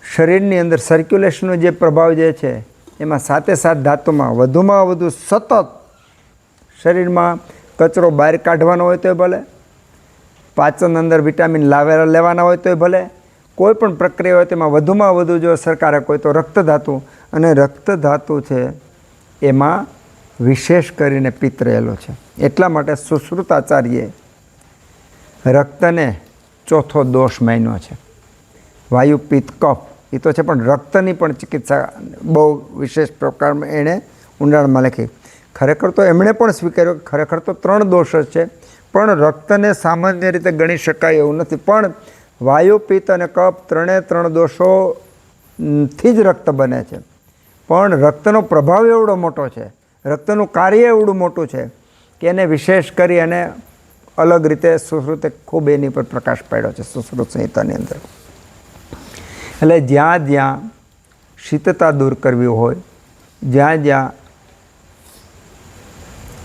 શરીરની અંદર સર્ક્યુલેશનનો જે પ્રભાવ જે છે એમાં 7 ધાતુમાં વધુમાં વધુ સતત શરીરમાં કચરો બહાર કાઢવાનો હોય તોય ભલે, પાચન અંદર વિટામિન લેવાના હોય તોય ભલે, કોઈ પણ પ્રક્રિયા હોય તેમાં વધુમાં વધુ જો અસરકારક હોય તો રક્ત ધાતુ. અને રક્ત ધાતુ છે એમાં વિશેષ કરીને પિત્ત રહેલો છે. એટલા માટે સુશ્રુતાચાર્યે રક્તને ચોથો દોષ માન્યો છે. વાયુ, પિત્ત, કફ એ તો છે, પણ રક્તની પણ ચિકિત્સા બહુ વિશેષ પ્રકારમાં એણે ઊંડાણમાં લખી. ખરેખર તો એમણે પણ સ્વીકાર્યો કે ખરેખર તો 3 દોષ જ છે, પણ રક્તને સામાન્ય રીતે ગણી શકાય એવું નથી. પણ વાયુ, પિત્ત અને કફ 3 દોષોથી જ રક્ત બને છે. પણ રક્તનો પ્રભાવ એવડો મોટો છે, રક્તનું કાર્ય એવડું મોટું છે કે એને વિશેષ કરી અને અલગ રીતે સુશ્રુતે ખૂબ એની પર પ્રકાશ પાડ્યો છે સુશ્રુત સંહિતાની અંદર. એટલે જ્યાં જ્યાં શીતતા દૂર કરવી હોય, જ્યાં જ્યાં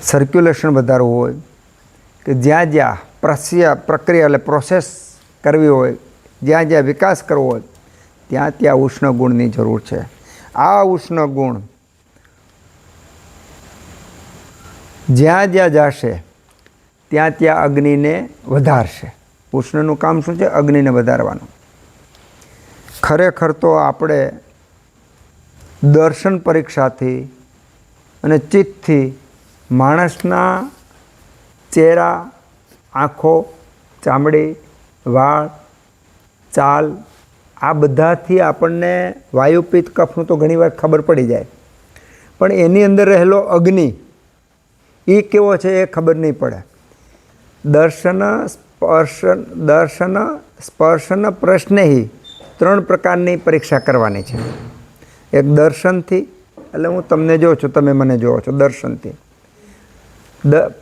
સર્ક્યુલેશન વધારવું હોય, કે જ્યાં જ્યાં પ્રક્રિયા એટલે પ્રોસેસ કરવી હોય, જ્યાં જ્યાં વિકાસ કરવો હોય, ત્યાં ત્યાં ઉષ્ણ ગુણની જરૂર છે. આ ઉષ્ણ ગુણ જ્યાં જ્યાં જશે ત્યાં ત્યાં અગ્નિને વધારશે. ઉષ્ણનું કામ શું છે? અગ્નિને વધારવાનું. ખરેખર તો આપણે દર્શન પરીક્ષાથી અને ચિત્તથી માણસના ચહેરા, આંખો, ચામડી, વાળ, ચાલ આ બધાથી આપણને વાયુ, પિત્ત, કફનું તો ઘણીવાર ખબર પડી જાય, પણ એની અંદર રહેલો અગ્નિ એ કેવો છે એ ખબર નહીં પડે. દર્શન સ્પર્શન પ્રશ્નેહી 3 પ્રકારની પરીક્ષા કરવાની છે. એક દર્શનથી, એટલે હું તમને જોઉં છું, તમે મને જોવો છો દર્શનથી,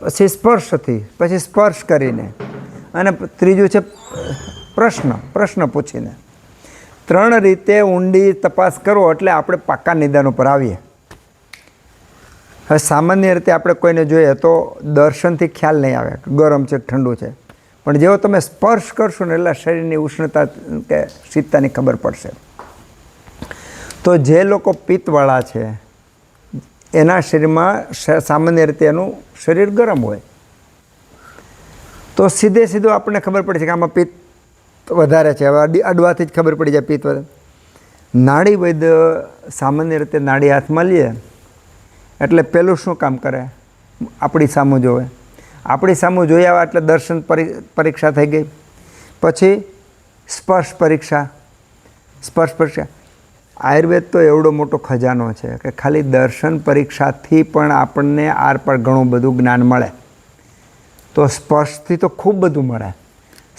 પછી સ્પર્શથી, પછી સ્પર્શ કરીને, અને ત્રીજું છે પ્રશ્ન પૂછીને. 3 રીતે ઊંડી તપાસ કરો એટલે આપણે પાક્કા નિદાન ઉપર આવીએ. હવે સામાન્ય રીતે આપણે કોઈને જોઈએ તો દર્શનથી ખ્યાલ નહીં આવે કે ગરમ છે કે ઠંડુ છે, પણ જેવો તમે સ્પર્શ કરશો ને એટલે શરીરની ઉષ્ણતા કે શીતતાની ખબર પડશે. તો જે લોકો પિત્તવાળા છે એના શરીરમાં સામાન્ય રીતે એનું શરીર ગરમ હોય, તો સીધું આપણને ખબર પડે છે કે આમાં પિત્ત વધારે છે. હવે અડવાથી જ ખબર પડી જાય પિત્ત વધારે. નાડી વૈદ્ય સામાન્ય રીતે નાડી હાથમાં લઈએ એટલે પહેલું શું કામ કરે? આપણી સામું જોવે. આપણી સામું જોઈ આવે એટલે દર્શન પરીક્ષા થઈ ગઈ. પછી સ્પર્શ પરીક્ષા. આયુર્વેદ તો એવડો મોટો ખજાનો છે કે ખાલી દર્શન પરીક્ષાથી પણ આપણને આર પર ઘણું બધું જ્ઞાન મળે. તો સ્પર્શથી તો ખૂબ બધું મળે.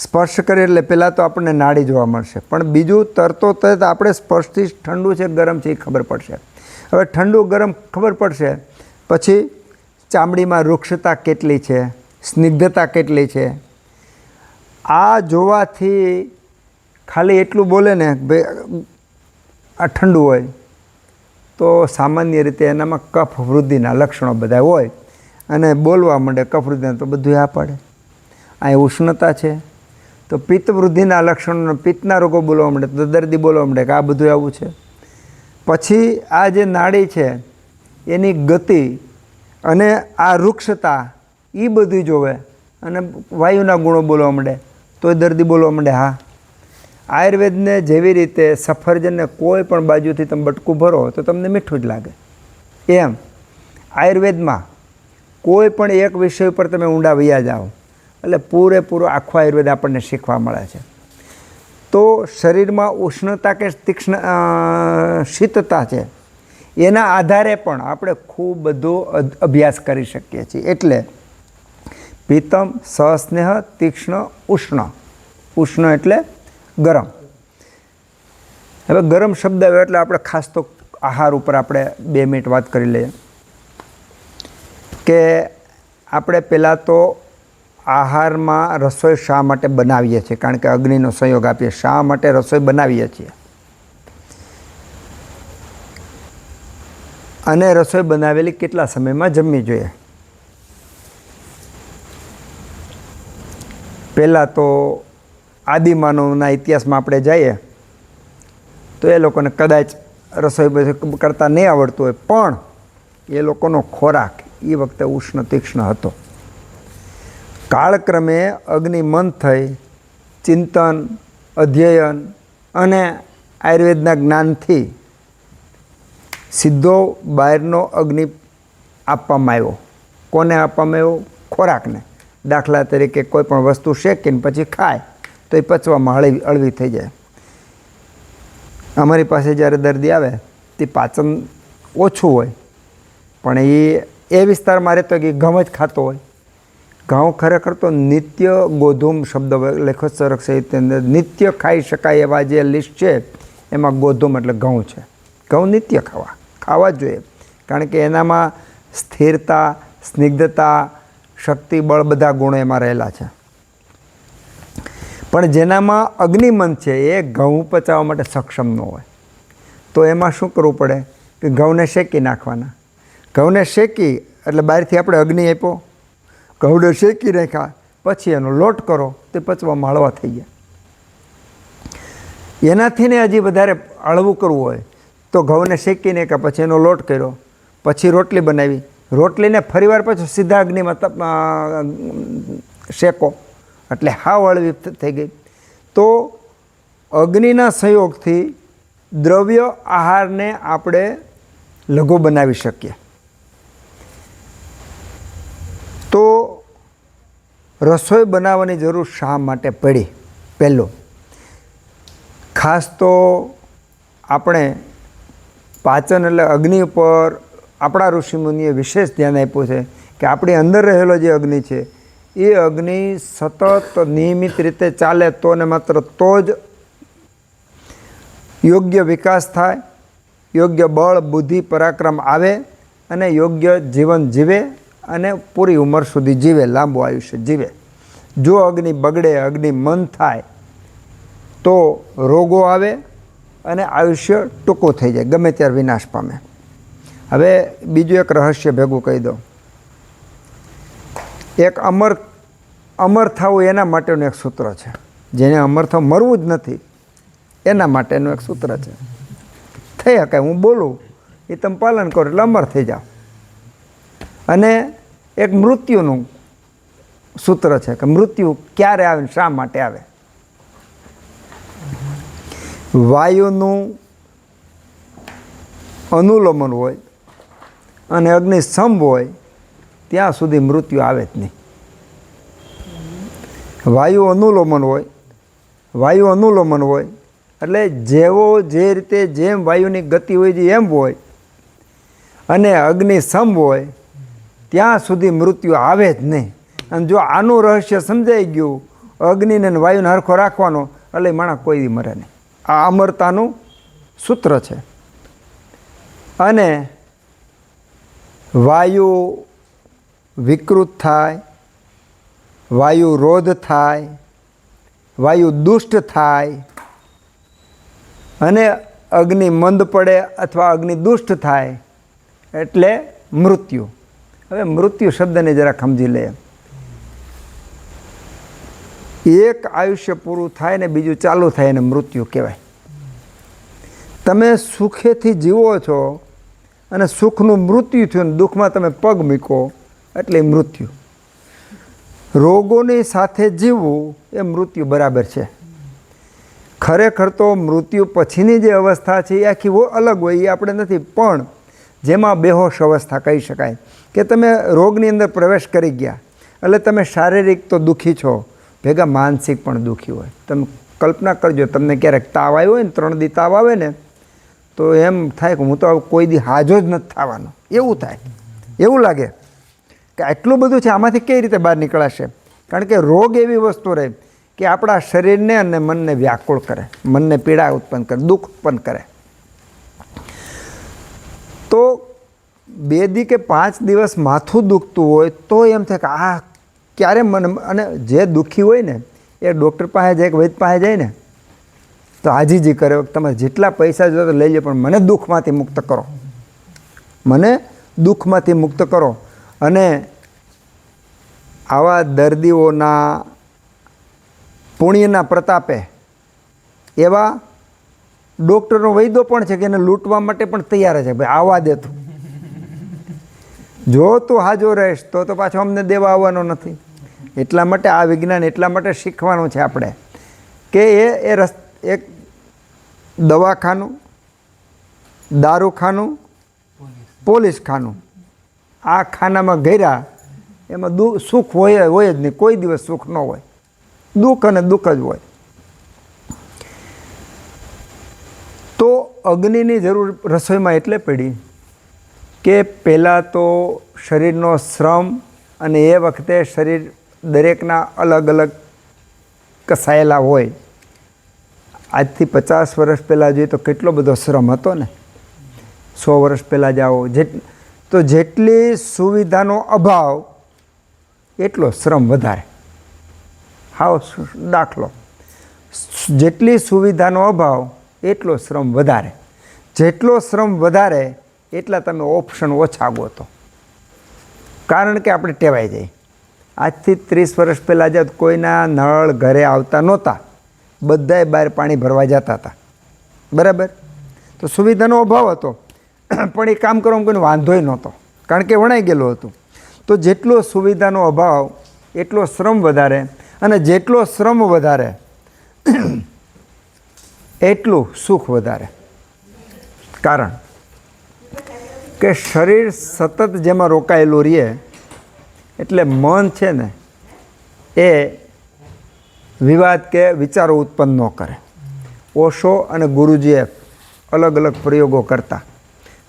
સ્પર્શ કરીએ એટલે પહેલાં તો આપણને નાડી જોવા મળશે, પણ બીજું તરત આપણે સ્પર્શથી ઠંડુ છે ગરમ છે એ ખબર પડશે. હવે ઠંડુ ગરમ ખબર પડશે પછી ચામડીમાં વૃક્ષતા કેટલી છે, સ્નિગ્ધતા કેટલી છે, આ જોવાથી ખાલી એટલું બોલે ને ભાઈ આ ઠંડુ હોય તો સામાન્ય રીતે એનામાં કફ વૃદ્ધિના લક્ષણો બધા હોય અને બોલવા માંડે કફ વૃદ્ધિના, તો બધું આ પડે. અહીં ઉષ્ણતા છે તો પિત્ત વૃદ્ધિના લક્ષણો, પિત્તના રોગો બોલવા માંડે તો દર્દી બોલવા માંડે કે આ બધું આવું છે. પછી આ જે નાડી છે એની ગતિ અને આ વૃક્ષતા એ બધી જોવે અને વાયુના ગુણો બોલવા માંડે તો દર્દી બોલવા માંડે હા. આયુર્વેદને જેવી રીતે સફરજનને કોઈ પણ બાજુથી તમે બટકું ભરો તો તમને મીઠું જ લાગે, એમ આયુર્વેદમાં કોઈ પણ એક વિષય ઉપર તમે ઊંડા વયા જાઓ એટલે પૂરેપૂરો આખો આયુર્વેદ આપણને શીખવા મળે છે. તો શરીરમાં ઉષ્ણતા કે શીતતા છે એના આધારે પણ આપણે ખૂબ બધો અભ્યાસ કરી શકીએ છીએ. એટલે પિત્તમ, સસ્નેહ, તીક્ષ્ણ, ઉષ્ણ. ઉષ્ણ એટલે ગરમ. હવે ગરમ શબ્દ આવ્યો એટલે આપણે ખાસ તો આહાર ઉપર આપણે 2 મિનિટ વાત કરી લઈએ કે આપણે પહેલાં તો આહારમાં રસોઈ શા માટે બનાવીએ છીએ? કારણ કે અગ્નિનો સંયોગ આપીએ, શા માટે રસોઈ બનાવીએ છીએ? અને રસોઈ બનાવેલી કેટલા સમયમાં જમવી જોઈએ? પહેલાં તો આદિમાનવના ઇતિહાસમાં આપણે જઈએ તો એ લોકોને કદાચ રસોઈ કરતાં નહીં આવડતું હોય, પણ એ લોકોનો ખોરાક એ વખતે ઉષ્ણ તીક્ષ્ણ હતો. કાળક્રમે અગ્નિમંથ થઈ ચિંતન, અધ્યયન અને આયુર્વેદના જ્ઞાનથી સીધો બહારનો અગ્નિ આપવામાં આવ્યો. કોને આપવામાં આવ્યો? ખોરાકને. દાખલા તરીકે કોઈ પણ વસ્તુ શેકીને પછી ખાય તો એ પચવામાં હળવી થઈ જાય. અમારી પાસે જ્યારે દર્દી આવે તે પાચન ઓછું હોય પણ એ વિસ્તારમાં રહેતો કે ઘઉં જ ખાતો હોય. ઘઉં ખરેખર તો નિત્ય ગોધૂમ શબ્દ લેખોત્સરક સાહિત્યની અંદર નિત્ય ખાઈ શકાય એવા જે લિસ્ટ છે એમાં ગોધૂમ એટલે ઘઉં છે. ઘઉં નિત્ય ખાવા જ જોઈએ, કારણ કે એનામાં સ્થિરતા, સ્નિગ્ધતા, શક્તિ, બળ બધા ગુણો એમાં રહેલા છે. પણ જેનામાં અગ્નિમંથ છે એ ઘઉં પચાવવા માટે સક્ષમ ન હોય તો એમાં શું કરવું પડે કે ઘઉંને શેકી નાખવાના. ઘઉંને શેકી એટલે બહારથી આપણે અગ્નિ આપ્યો, ઘઉંને શેકી નાખ્યા, પછી એનો લોટ કરો તે પચવામાં હળવા થઈ ગયા. એનાથી ને હજી વધારે હળવું કરવું હોય તો ઘઉંને શેકી નાખ્યા, પછી એનો લોટ કર્યો, પછી રોટલી બનાવી, રોટલીને ફરીવાર પાછું સીધા અગ્નિમાં શેકો એટલે હાવ હળવી થઈ ગઈ. તો અગ્નિના સંયોગથી દ્રવ્ય આહારને આપણે લઘુ બનાવી શકીએ. તો રસોઈ બનાવવાની જરૂર શા માટે પડી? પહેલું, ખાસ તો આપણે પાચન એટલે અગ્નિ ઉપર આપણા ઋષિમુનિએ વિશેષ ધ્યાન આપ્યું છે કે આપણી અંદર રહેલો જે અગ્નિ છે એ અગ્નિ સતત નિયમિત રીતે ચાલે તો ને માત્ર તો જ યોગ્ય વિકાસ થાય, યોગ્ય બળ બુદ્ધિ પરાક્રમ આવે અને યોગ્ય જીવન જીવે અને પૂરી ઉંમર સુધી જીવે, લાંબુ આયુષ્ય જીવે. જો અગ્નિ બગડે, અગ્નિ મંદ થાય તો રોગો આવે અને આયુષ્ય ટૂંકું થઈ જાય, ગમે ત્યારે વિનાશ પામે. હવે બીજું એક રહસ્ય ભેગું કહી દો. એક અમર થવું એના માટેનું એક સૂત્ર છે. જેને અમર થવું, મરવું જ નથી એના માટેનું એક સૂત્ર છે. થઈ શકાય, હું બોલું એ તમે પાલન કરો એટલે અમર થઈ જાઓ. અને એક મૃત્યુનું સૂત્ર છે કે મૃત્યુ ક્યારે આવે ને શા માટે આવે. વાયુનું અનુલોમન હોય અને અગ્નિ સ્તંભ હોય ત્યાં સુધી મૃત્યુ આવે જ નહીં. વાયુ અનુલોમન હોય એટલે જેવો જે રીતે જેમ વાયુની ગતિ હોય છે એમ હોય અને અગ્નિ સ્તંભ હોય ત્યાં સુધી મૃત્યુ આવે જ નહીં. અને જો આનું રહસ્ય સમજાઈ ગયું, અગ્નિને વાયુને હરખો રાખવાનો, એટલે માણસ કોઈ દી મરે નહીં. આ અમરતાનું સૂત્ર છે. અને વાયુ વિકૃત થાય, વાયુ રોધ થાય, વાયુ દુષ્ટ થાય અને અગ્નિ મંદ પડે અથવા અગ્નિ દુષ્ટ થાય એટલે મૃત્યુ. હવે મૃત્યુ શબ્દને જરા સમજી લે. એક આયુષ્ય પૂરું થાય ને બીજું ચાલુ થાય એને મૃત્યુ કહેવાય. તમે સુખેથી જીવો છો અને સુખનું મૃત્યુ થયું ને દુઃખમાં તમે પગ મૂકો એટલે મૃત્યુ. રોગોની સાથે જીવવું એ મૃત્યુ બરાબર છે. ખરેખર તો મૃત્યુ પછીની જે અવસ્થા છે એ આખી અલગ હોય, એ આપણે નથી. પણ જેમાં બેહોશ અવસ્થા કહી શકાય કે તમે રોગની અંદર પ્રવેશ કરી ગયા એટલે તમે શારીરિક તો દુઃખી છો, ભેગા માનસિક પણ દુઃખી હોય. તમે કલ્પના કરજો, તમને ક્યારેક તાવ આવ્યો હોય ને, 3 દી તાવ આવે ને તો એમ થાય કે હું તો કોઈ દી હાજો જ નથી થવાનો, એવું થાય. એવું લાગે કે આટલું બધું છે, આમાંથી કઈ રીતે બહાર નીકળાશે? કારણ કે રોગ એવી વસ્તુ રહે કે આપણા શરીરને અને મનને વ્યાકુળ કરે, મનને પીડા ઉત્પન્ન કરે, દુઃખ ઉત્પન્ન કરે. તો 2 દી કે 5 દિવસ માથું દુખતું હોય તો એમ થાય કે આ ક્યારે મને, અને જે દુઃખી હોય ને એ ડૉક્ટર પાસે જાય કે વૈદ પાસે જાય ને તો આજીજી કરે, તમે જેટલા પૈસા જો તો લઈ લો પણ મને દુઃખમાંથી મુક્ત કરો, મને દુઃખમાંથી મુક્ત કરો. અને આવા દર્દીઓના પુણ્યના પ્રતાપે એવા ડૉક્ટરનો વૈદ્યો પણ છે કે એને લૂંટવા માટે પણ તૈયાર છે. ભાઈ આવવા દે તું, જો તું હાજો રહીશ તો પાછો અમને દેવા આવવાનો નથી. એટલા માટે આ વિજ્ઞાન એટલા માટે શીખવાનું છે આપણે કે એક દવાખાનું, દારૂખાનું, પોલીસ ખાનું, આ ખાનામાં ગયા એમાં સુખ હોય જ નહીં. કોઈ દિવસ સુખ ન હોય, દુઃખ અને દુઃખ જ હોય. તો અગ્નિની જરૂર રસોઈમાં એટલે પડી કે પહેલાં તો શરીરનો શ્રમ, અને એ વખતે શરીર દરેકના અલગ અલગ કસાયેલા હોય. આજથી 50 વર્ષ પહેલાં જોઈએ તો કેટલો બધો શ્રમ હતો ને. 100 વર્ષ પહેલાં જાઓ તો જેટલી સુવિધાનો અભાવ એટલો શ્રમ વધારે. હાવ દાખલો, જેટલી સુવિધાનો અભાવ એટલો શ્રમ વધારે. જેટલો શ્રમ વધારે એટલા તમે ઓપ્શન ઓછા ગોતો, કારણ કે આપણે ટેવાઈ જાય. આજથી 30 વર્ષ પહેલાં જ કોઈના નળ ઘરે આવતા નહોતા, બધાએ બહાર પાણી ભરવા જતા હતા, બરાબર? તો સુવિધાનો અભાવ હતો પણ એ કામ કરવામાં કોઈને વાંધોય નહોતો, કારણ કે વણાઈ ગયેલું હતું. તો જેટલો સુવિધાનો અભાવ એટલો શ્રમ વધારે, અને જેટલો શ્રમ વધારે એટલું સુખ વધારે. કારણ કે શરીર સતત જેમાં રોકાયેલું રહે એટલે મન છે ને એ વિવાદ કે વિચારો ઉત્પન્ન ન કરે. ઓશો અને ગુરુજીએ અલગ અલગ પ્રયોગો કરતા.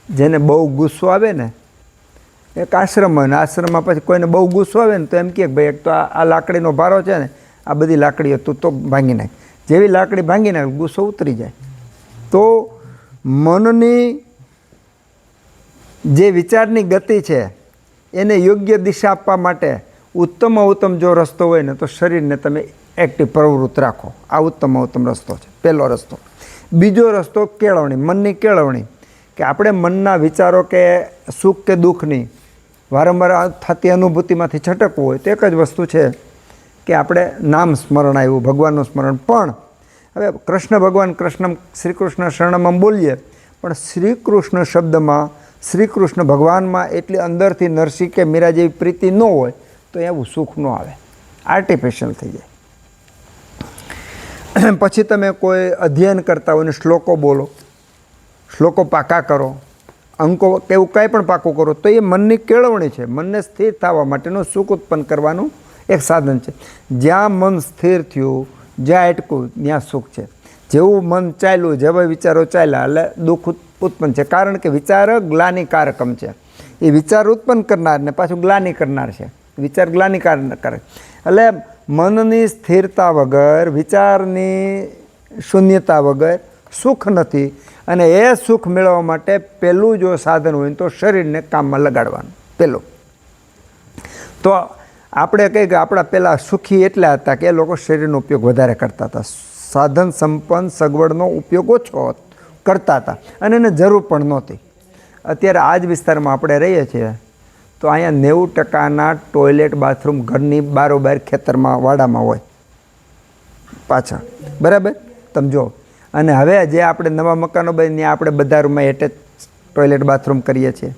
જેને બહુ ગુસ્સો આવે ને, એક આશ્રમ હોય ને આશ્રમમાં પછી કોઈને બહુ ગુસ્સો આવે ને તો એમ કહે ભાઈ એક તો આ લાકડીનો ભારો છે ને, આ બધી લાકડીઓ તું તો ભાંગી નાખ. જેવી લાકડી ભાંગી નાખ ગુસ્સો ઉતરી જાય. તો મનની જે વિચારની ગતિ છે એને યોગ્ય દિશા આપવા માટે ઉત્તમ જો રસ્તો હોય ને તો શરીરને તમે એક્ટિવ પ્રવૃત્ત રાખો. આ ઉત્તમ રસ્તો છે, પહેલો રસ્તો. બીજો રસ્તો કેળવણી, મનની કેળવણી, કે આપણે મનના વિચારો કે સુખ કે દુઃખની વારંવાર થતી અનુભૂતિમાંથી છટકવું હોય તો એક જ વસ્તુ છે કે આપણે નામ સ્મરણ આવ્યું, ભગવાનનું સ્મરણ. પણ હવે કૃષ્ણ ભગવાન, શ્રી કૃષ્ણ શરણમાં બોલીએ, પણ શ્રી કૃષ્ણ શબ્દમાં, શ્રી કૃષ્ણ ભગવાનમાં એટલી અંદરથી નરસિંહ કે મીરા જેવી પ્રીતિ ન હોય તો એવું સુખ ન આવે, આર્ટિફિશિયલ થઈ જાય. પછી તમે કોઈ અધ્યયન કરતા હોય ને શ્લોકો બોલો, શ્લોકો પાકા કરો, અંકો કે એવું કાંઈ પણ પાકું કરો તો એ મનની કેળવણી છે. મનને સ્થિર થવા માટેનું સુખ ઉત્પન્ન કરવાનું એક સાધન છે. જ્યાં મન સ્થિર થયું, જ્યાં અટકું ત્યાં સુખ છે. જેવું મન ચાલ્યું, જેવા વિચારો ચાલ્યા એટલે દુઃખ ઉત્પન્ન છે. કારણ કે વિચાર ગ્લાનિકારકમ છે. એ વિચાર ઉત્પન્ન કરનાર ને પાછું ગ્લાનિ કરનાર છે. વિચાર ગ્લાનિકારક. એટલે મનની સ્થિરતા વગર, વિચારની શૂન્યતા વગર સુખ નથી. અને એ સુખ મેળવવા માટે પહેલું જો સાધન હોય તો શરીરને કામમાં લગાડવાનું પહેલું. તો આપણે કહીએ કે આપણા પહેલાં સુખી એટલા હતા કે એ લોકો શરીરનો ઉપયોગ વધારે કરતા હતા, સાધન સંપન્ન સગવડનો ઉપયોગ ઓછો કરતા હતા અને એને જરૂર પણ નહોતી. અત્યારે આ જ વિસ્તારમાં આપણે રહીએ છીએ તો અહીંયા 90% ટોયલેટ બાથરૂમ ઘરની બારોબાર ખેતરમાં વાડામાં હોય પાછળ, બરાબર? તમે જો. અને હવે જે આપણે નવા મકાનો બની ત્યાં આપણે બધા રૂમમાં એટેચ ટોયલેટ બાથરૂમ કરીએ છીએ.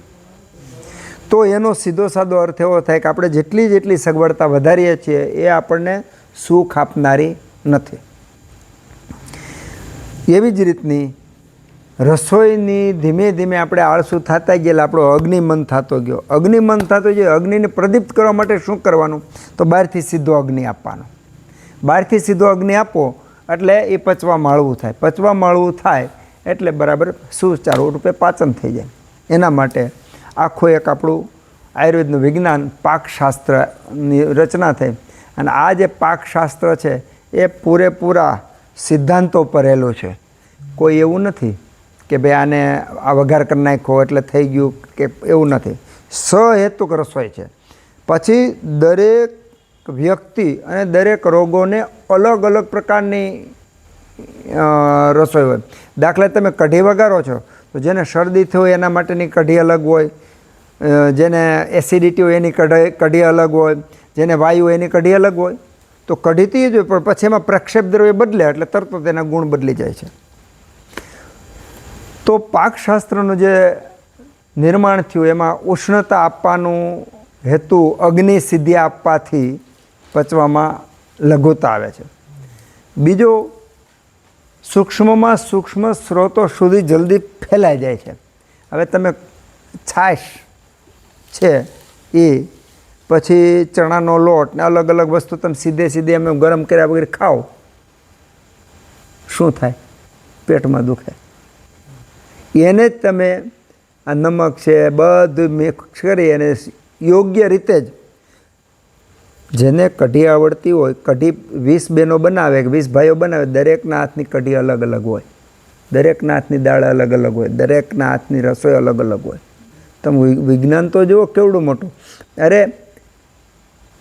તો એનો સીધો સાદો અર્થ એવો થાય કે આપણે જેટલી સગવડતા વધારીએ છીએ એ આપણને સુખ આપનારી નથી. એવી જ રીતની રસોઈની ધીમે ધીમે આપણે આળસુ થતા ગયેલા, આપણો અગ્નિમન થતો ગયો. અગ્નિમન થતો ગયો. અગ્નિને પ્રદીપ્ત કરવા માટે શું કરવાનું? તો બહારથી સીધો અગ્નિ આપવાનો. બહારથી સીધો અગ્નિ આપો એટલે એ પચવા માળવું થાય. પચવા માળવું થાય એટલે બરાબર સુચારુ રૂપે પાચન થઈ જાય. એના માટે આખું એક આપણું આયુર્વેદનું વિજ્ઞાન પાકશાસ્ત્રની રચના થઈ. અને આ જે પાકશાસ્ત્ર છે એ પૂરેપૂરા સિદ્ધાંતો પર રહેલું છે. કોઈ એવું નથી કે ભાઈ આને આ વઘાર કરી નાખો એટલે થઈ ગયું, કે એવું નથી. સહેતુક રસોઈ છે. પછી દરેક વ્યક્તિ અને દરેક રોગોને અલગ અલગ પ્રકારની રસોઈ હોય. દાખલા તમે કઢી વઘારો છો તો જેને શરદી થઈ હોય એના માટેની કઢી અલગ હોય, જેને એસિડિટી હોય એની કઢી અલગ હોય, જેને વાયુ એની કઢી અલગ હોય. તો કઢી તો જ હોય, પણ પછી એમાં પ્રક્ષેપ દ્રવ્ય બદલે એટલે તરત જ તેના ગુણ બદલી જાય છે. તો પાકશાસ્ત્રનું જે નિર્માણ થયું એમાં ઉષ્ણતા આપવાનું હેતુ અગ્નિ સિદ્ધિ આપવાથી પચવામાં લઘુતા આવે છે. બીજો, સૂક્ષ્મમાં સૂક્ષ્મ સ્ત્રોતો સુધી જલ્દી ફેલાઈ જાય છે. હવે તમે છાશ છે એ પછી ચણાનો લોટ ને અલગ અલગ વસ્તુ તમે સીધે અમે ગરમ કર્યા વગર ખાઓ, શું થાય? પેટમાં દુખે. એને જ તમે આ નમક છે બધું મિક્સ કરી અને યોગ્ય રીતે જ, જેને કઢી આવડતી હોય, કઢી 20 બહેનો બનાવે કે 20 ભાઈઓ બનાવે, દરેકના હાથની કઢી અલગ અલગ હોય, દરેકના હાથની દાળ અલગ અલગ હોય, દરેકના હાથની રસોઈ અલગ અલગ હોય. તમે વિજ્ઞાન તો જુઓ કેવડું મોટું. અરે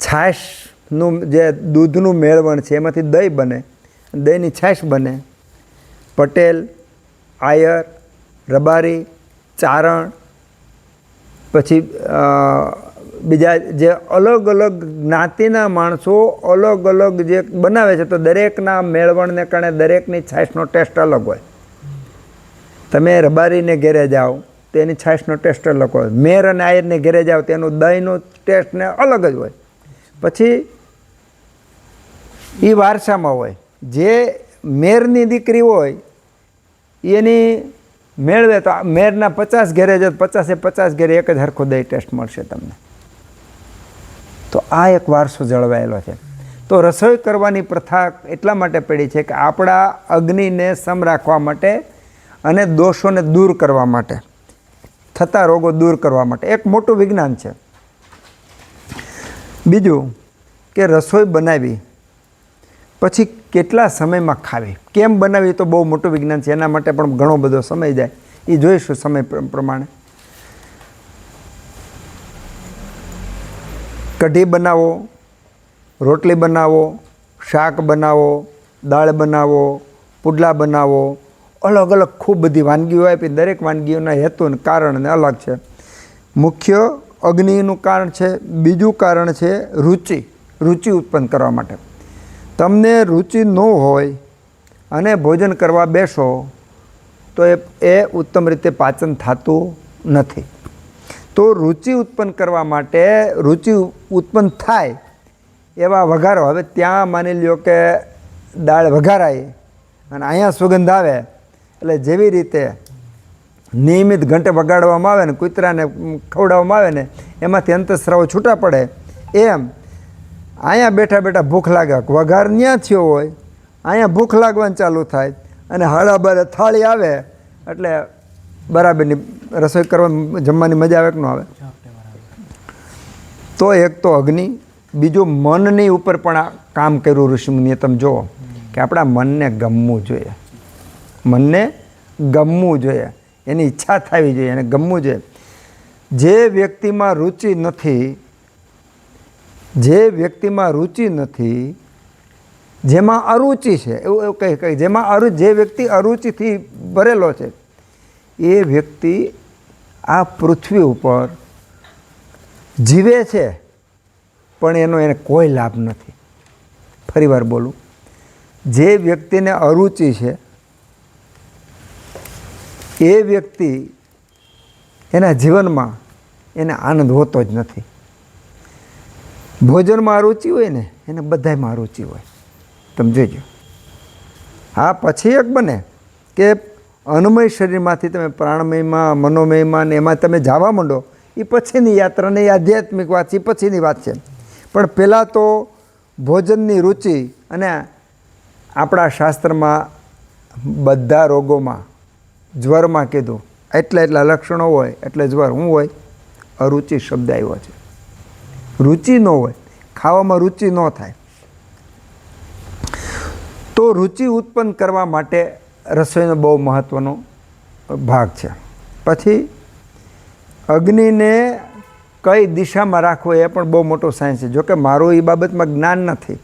છાશનું જે દૂધનું મેળવણ છે એમાંથી દહીં બને, દહીંની છાશ બને. પટેલ, આયર, રબારી, ચારણ, પછી બીજા જે અલગ અલગ જ્ઞાતિના માણસો અલગ અલગ જે બનાવે છે તો દરેકના મેળવણને કારણે દરેકની છાશનો ટેસ્ટ અલગ હોય. તમે રબારીને ઘેરે જાઓ તો એની છાશનો ટેસ્ટ અલગ હોય. મેર અને આયરને ઘેરે જાઓ તો એનું દહીંનો ટેસ્ટ ને અલગ જ હોય. પછી એ વારસામાં હોય. જે મેરની દીકરી હોય એની મેળવે તો મેરના 50 ઘેરે જાય, 50 ઘેરે એક જ હરખો દહીં ટેસ્ટ મળશે તમને. તો આ એક વારસો જળવાયેલો છે. તો રસોઈ કરવાની પ્રથા એટલા માટે પડી છે કે આપણા અગ્નિને સમ રાખવા માટે અને દોષોને દૂર કરવા માટે, થતા રોગો દૂર કરવા માટે એક મોટું વિજ્ઞાન છે. બીજું કે રસોઈ બનાવી પછી કેટલા સમયમાં ખાવી, કેમ બનાવી તો બહુ મોટું વિજ્ઞાન છે. એના માટે પણ ઘણો બધો સમય જાય, એ જોઈશું સમય પ્રમાણે. કઢી બનાવો, રોટલી બનાવો, શાક બનાવો, દાળ બનાવો, પુડલા બનાવો, અલગ અલગ ખૂબ બધી વાનગીઓ આપી. દરેક વાનગીઓના હેતુ અને કારણ અલગ છે. મુખ્ય અગ્નિનું કારણ છે. બીજું કારણ છે રુચિ. રુચિ ઉત્પન્ન કરવા માટે. તમને રુચિ ન હોય અને ભોજન કરવા બેસો તો એ ઉત્તમ રીતે પાચન થતું નથી. તો રુચિ ઉત્પન્ન કરવા માટે, રુચિ ઉત્પન્ન થાય એવા વઘારો. હવે ત્યાં માની લ્યો કે દાળ વઘારાય અને અહીંયા સુગંધ આવે, એટલે જેવી રીતે નિયમિત ઘંટે વગાડવામાં આવે ને કૂતરાને ખવડાવવામાં આવે ને એમાંથી અંતઃસ્રાવો છૂટા પડે, એમ અહીંયા બેઠા બેઠા ભૂખ લાગે. વઘાર ન્યા થયો હોય, અહીંયા ભૂખ લાગવાનું ચાલુ થાય અને હાડાબારે થાળી આવે એટલે બરાબરની રસોઈ કરવા જમવાની મજા આવે કે ન આવે. તો એક તો અગ્નિ. બીજું મનની ઉપર પણ આ કામ કર્યું ઋષિમુનિએ. તમે જુઓ કે આપણા મનને ગમવું જોઈએ. મનને ગમવું જોઈએ, એની ઈચ્છા થવી જોઈએ, એને ગમવું જોઈએ. જે વ્યક્તિમાં રુચિ નથી, જેમાં અરુચિ છે, એવું કહી જેમાં જે વ્યક્તિ અરુચિથી ભરેલો છે એ વ્યક્તિ આ પૃથ્વી ઉપર જીવે છે પણ એને કોઈ લાભ નથી. ફરી વાર બોલું, જે વ્યક્તિને અરુચિ છે એ વ્યક્તિ એના જીવનમાં એને આનંદ હોતો જ નથી. ભોજનમાં અરુચિ હોય ને એને બધાયમાં અરુચિ હોય. તમે જોજો. હા, પછી એક બને કે અન્નમય શરીરમાંથી તમે પ્રાણમયમાં, મનોમયમાં ને એમાં તમે જવા માંડો, એ પછીની યાત્રા ને આધ્યાત્મિક વાત છે, એ પછીની વાત છે. પણ પહેલાં તો ભોજનની રુચિ. અને આપણા શાસ્ત્રમાં બધા રોગોમાં, જ્વરમાં કીધું એટલા લક્ષણો હોય એટલે જ્વર. શું હોય? અરુચિ શબ્દ આવ્યો છે. રુચિ ન હોય, ખાવામાં રુચિ ન થાય. તો રુચિ ઉત્પન્ન કરવા માટે રસોઈનો બહુ મહત્ત્વનો ભાગ છે. પછી અગ્નિને કઈ દિશામાં રાખવો એ પણ બહુ મોટો સાયન્સ છે. જોકે મારું એ બાબતમાં જ્ઞાન નથી.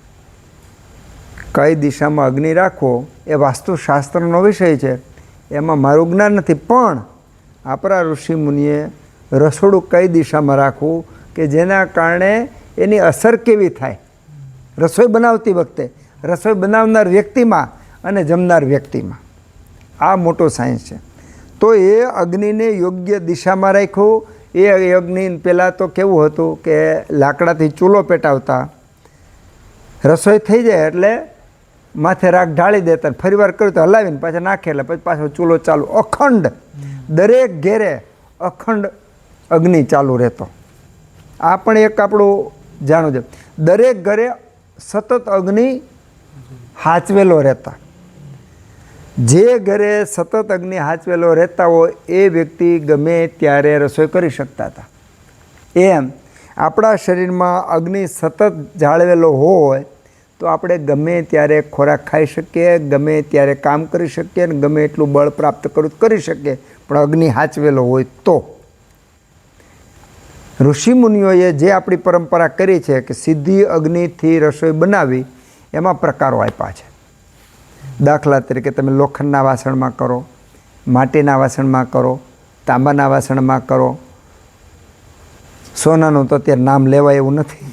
કઈ દિશામાં અગ્નિ રાખવો એ વાસ્તુશાસ્ત્રનો વિષય છે, એમાં મારું જ્ઞાન નથી. પણ આપણા ઋષિમુનિએ રસોડું કઈ દિશામાં રાખવું કે જેના કારણે એની અસર કેવી થાય રસોઈ બનાવતી વખતે, રસોઈ બનાવનાર વ્યક્તિમાં અને જમનાર વ્યક્તિમાં. આ મોટો સાયન્સ છે. તો એ અગ્નિને યોગ્ય દિશામાં રાખ્યું. એ અગ્નિ પહેલાં તો કેવું હતું કે લાકડાથી ચૂલો પેટાવતા, રસોઈ થઈ જાય એટલે માથે રાખ ઢાળી દેતા, ફરી વાર કર્યું તો હલાવીને પાછા નાખે એટલે પછી પાછો ચૂલો ચાલુ. અખંડ દરેક ઘેરે અખંડ અગ્નિ ચાલુ રહેતો. આ પણ એક આપણું જાણવું છે. દરેક ઘરે સતત અગ્નિ હાચવેલો રહેતા. જે ઘરે સતત અગ્નિ હાચવેલો રહેતા હોય એ વ્યક્તિ ગમે ત્યારે રસોઈ કરી શકતા હતા. એમ આપણા શરીરમાં અગ્નિ સતત જાળવેલો હોય તો આપણે ગમે ત્યારે ખોરાક ખાઈ શકીએ, ગમે ત્યારે કામ કરી શકીએ અને ગમે એટલું બળ પ્રાપ્ત કરી શકીએ. પણ અગ્નિ હાચવેલો હોય તો. ઋષિમુનિઓએ જે આપણી પરંપરા કરી છે કે સીધી અગ્નિથી રસોઈ બનાવી, એમાં પ્રકારો આપ્યા છે. દાખલા તરીકે તમે લોખંડના વાસણમાં કરો, માટીના વાસણમાં કરો, તાંબાના વાસણમાં કરો. સોનાનું તો અત્યારે નામ લેવાય એવું નથી,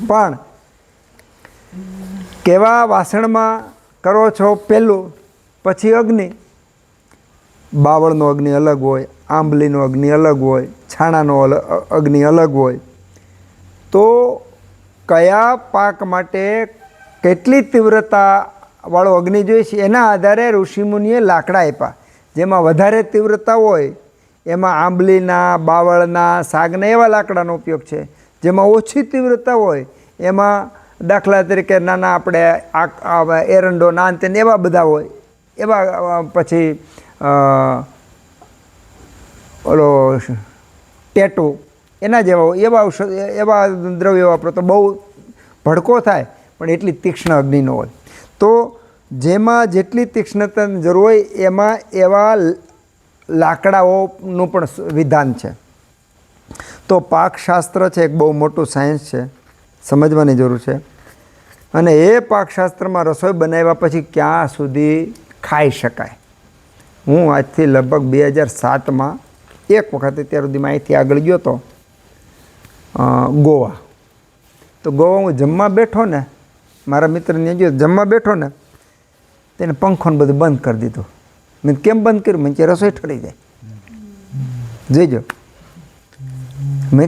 પણ કેવા વાસણમાં કરો છો પહેલું, પછી અગ્નિ. બાવળનો અગ્નિ અલગ હોય, આંબલીનો અગ્નિ અલગ હોય, છાણાનો અગ્નિ અલગ હોય. તો કયા પાક માટે કેટલી તીવ્રતાવાળો અગ્નિ જોઈએ છે એના આધારે ઋષિમુનિએ લાકડા આપ્યા. જેમાં વધારે તીવ્રતા હોય એમાં આંબલીના, બાવળના, સાગના એવા લાકડાનો ઉપયોગ છે. જેમાં ઓછી તીવ્રતા હોય એમાં દાખલા તરીકે નાના આપણે એરંડો, નાન તેને એવા બધા હોય, એવા પછી ઓલો ટેટુ એના જેવા હોય, એવા દ્રવ્યો વાપરો તો બહુ ભડકો થાય પણ એટલી તીક્ષ્ણ અગ્નિ ન હોય. તો જેમાં જેટલી તીક્ષ્ણતાની જરૂર હોય એમાં એવા લાકડાઓનું પણ વિધાન છે. તો પાકશાસ્ત્ર છે એક બહુ મોટું સાયન્સ છે, સમજવાની જરૂર છે. અને એ પાકશાસ્ત્રમાં રસોઈ બનાવ્યા પછી ક્યાં સુધી ખાઈ શકાય. હું આજથી લગભગ 2007માં એક વખત અત્યાર સુધીમાં અહીંથી આગળ ગયો હતો ગોવા. તો ગોવા હું જમવા બેઠો ને, મારા મિત્રને ગયો જમવા બેઠો ને, તેને પંખોને બધું બંધ કરી દીધું. મેં કેમ બંધ કર્યું? મેં કે રસોઈ ઠરી જાય, જોઈજો. મેં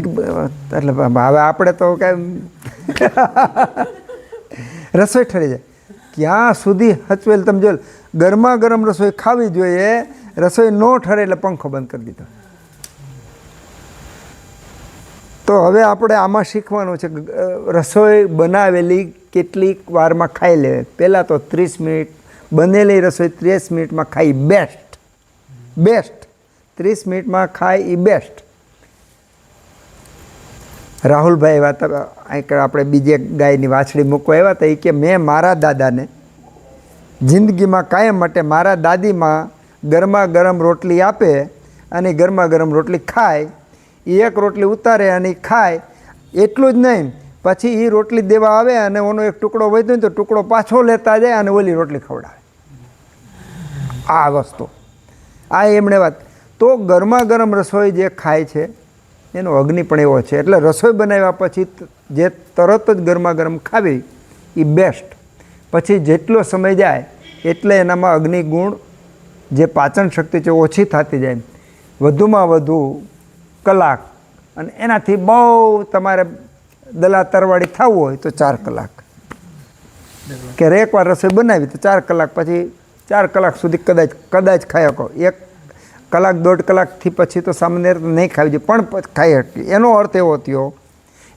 એટલે હવે આપણે તો કાંઈ રસોઈ ઠરી જાય ક્યાં સુધી હચવેલ. તમે જો ગરમા ગરમ રસોઈ ખાવી જોઈએ, રસોઈ ન ઠરે એટલે પંખો બંધ કરી દીધો. તો હવે આપણે આમાં શીખવાનું છે કે રસોઈ બનાવેલી કેટલીક વારમાં ખાઈ લેવી. પહેલાં તો 30 મિનિટ, બનેલી રસોઈ 30 મિનિટમાં ખાઈ બેસ્ટ. 30 મિનિટમાં ખાય એ બેસ્ટ. રાહુલભાઈ એવા હતા, આપણે બીજે ગાયની વાછડી મૂકવા આવ્યા હતા. એ કે મેં મારા દાદાને જિંદગીમાં કાયમ માટે મારા દાદીમાં ગરમા ગરમ રોટલી આપે અને ગરમા ગરમ રોટલી ખાય, એ એક રોટલી ઉતારે અને એ ખાય. એટલું જ નહીં, પછી એ રોટલી દેવા આવે અને ઓનો એક ટુકડો વધ્યો ને તો ટુકડો પાછો લેતા જાય અને ઓલી રોટલી ખવડાવે. આ વસ્તુ આ એમણે વાત. તો ગરમા ગરમ રસોઈ જે ખાય છે એનો અગ્નિ પણ એવો છે. એટલે રસોઈ બનાવ્યા પછી જે તરત જ ગરમા ગરમ ખાવી એ બેસ્ટ. પછી જેટલો સમય જાય એટલે એનામાં અગ્નિ ગુણ, જે પાચન શક્તિ છે ઓછી થતી જાય. વધુમાં વધુ કલાક, અને એનાથી બહુ તમારે દલા તરવાડી થવું હોય તો 4 કલાક. કે એકવાર રસોઈ બનાવી તો 4 કલાક, પછી 4 કલાક સુધી કદાચ ખાઈ શકો. 1 કલાક 1.5 કલાકથી પછી તો સામાન્ય રીતે નહીં ખાવી જોઈએ, પણ ખાઈ શકીએ. એનો અર્થ એવો થયો,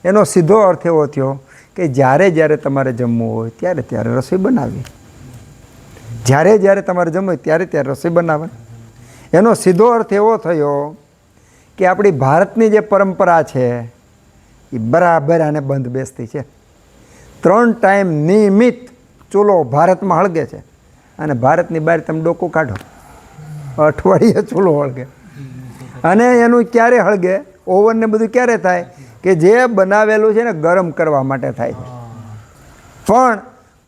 એનો સીધો અર્થ એવો થયો કે જ્યારે તમારે જમવું હોય ત્યારે રસોઈ બનાવવી. જ્યારે તમારે જમવું હોય ત્યારે રસોઈ બનાવવાની. એનો સીધો અર્થ એવો થયો કે આપણી ભારતની જે પરંપરા છે એ બરાબર આને બંધ બેસતી છે. 3 ટાઈમ નિયમિત ચૂલો ભારતમાં હળગે છે, અને ભારતની બહાર તમે ડોકું કાઢો, અઠવાડિયે ચૂલો હળગે. અને એનું ક્યારે હળગે, ઓવન ને બધું ક્યારે થાય કે જે બનાવેલું છે ને ગરમ કરવા માટે થાય છે. પણ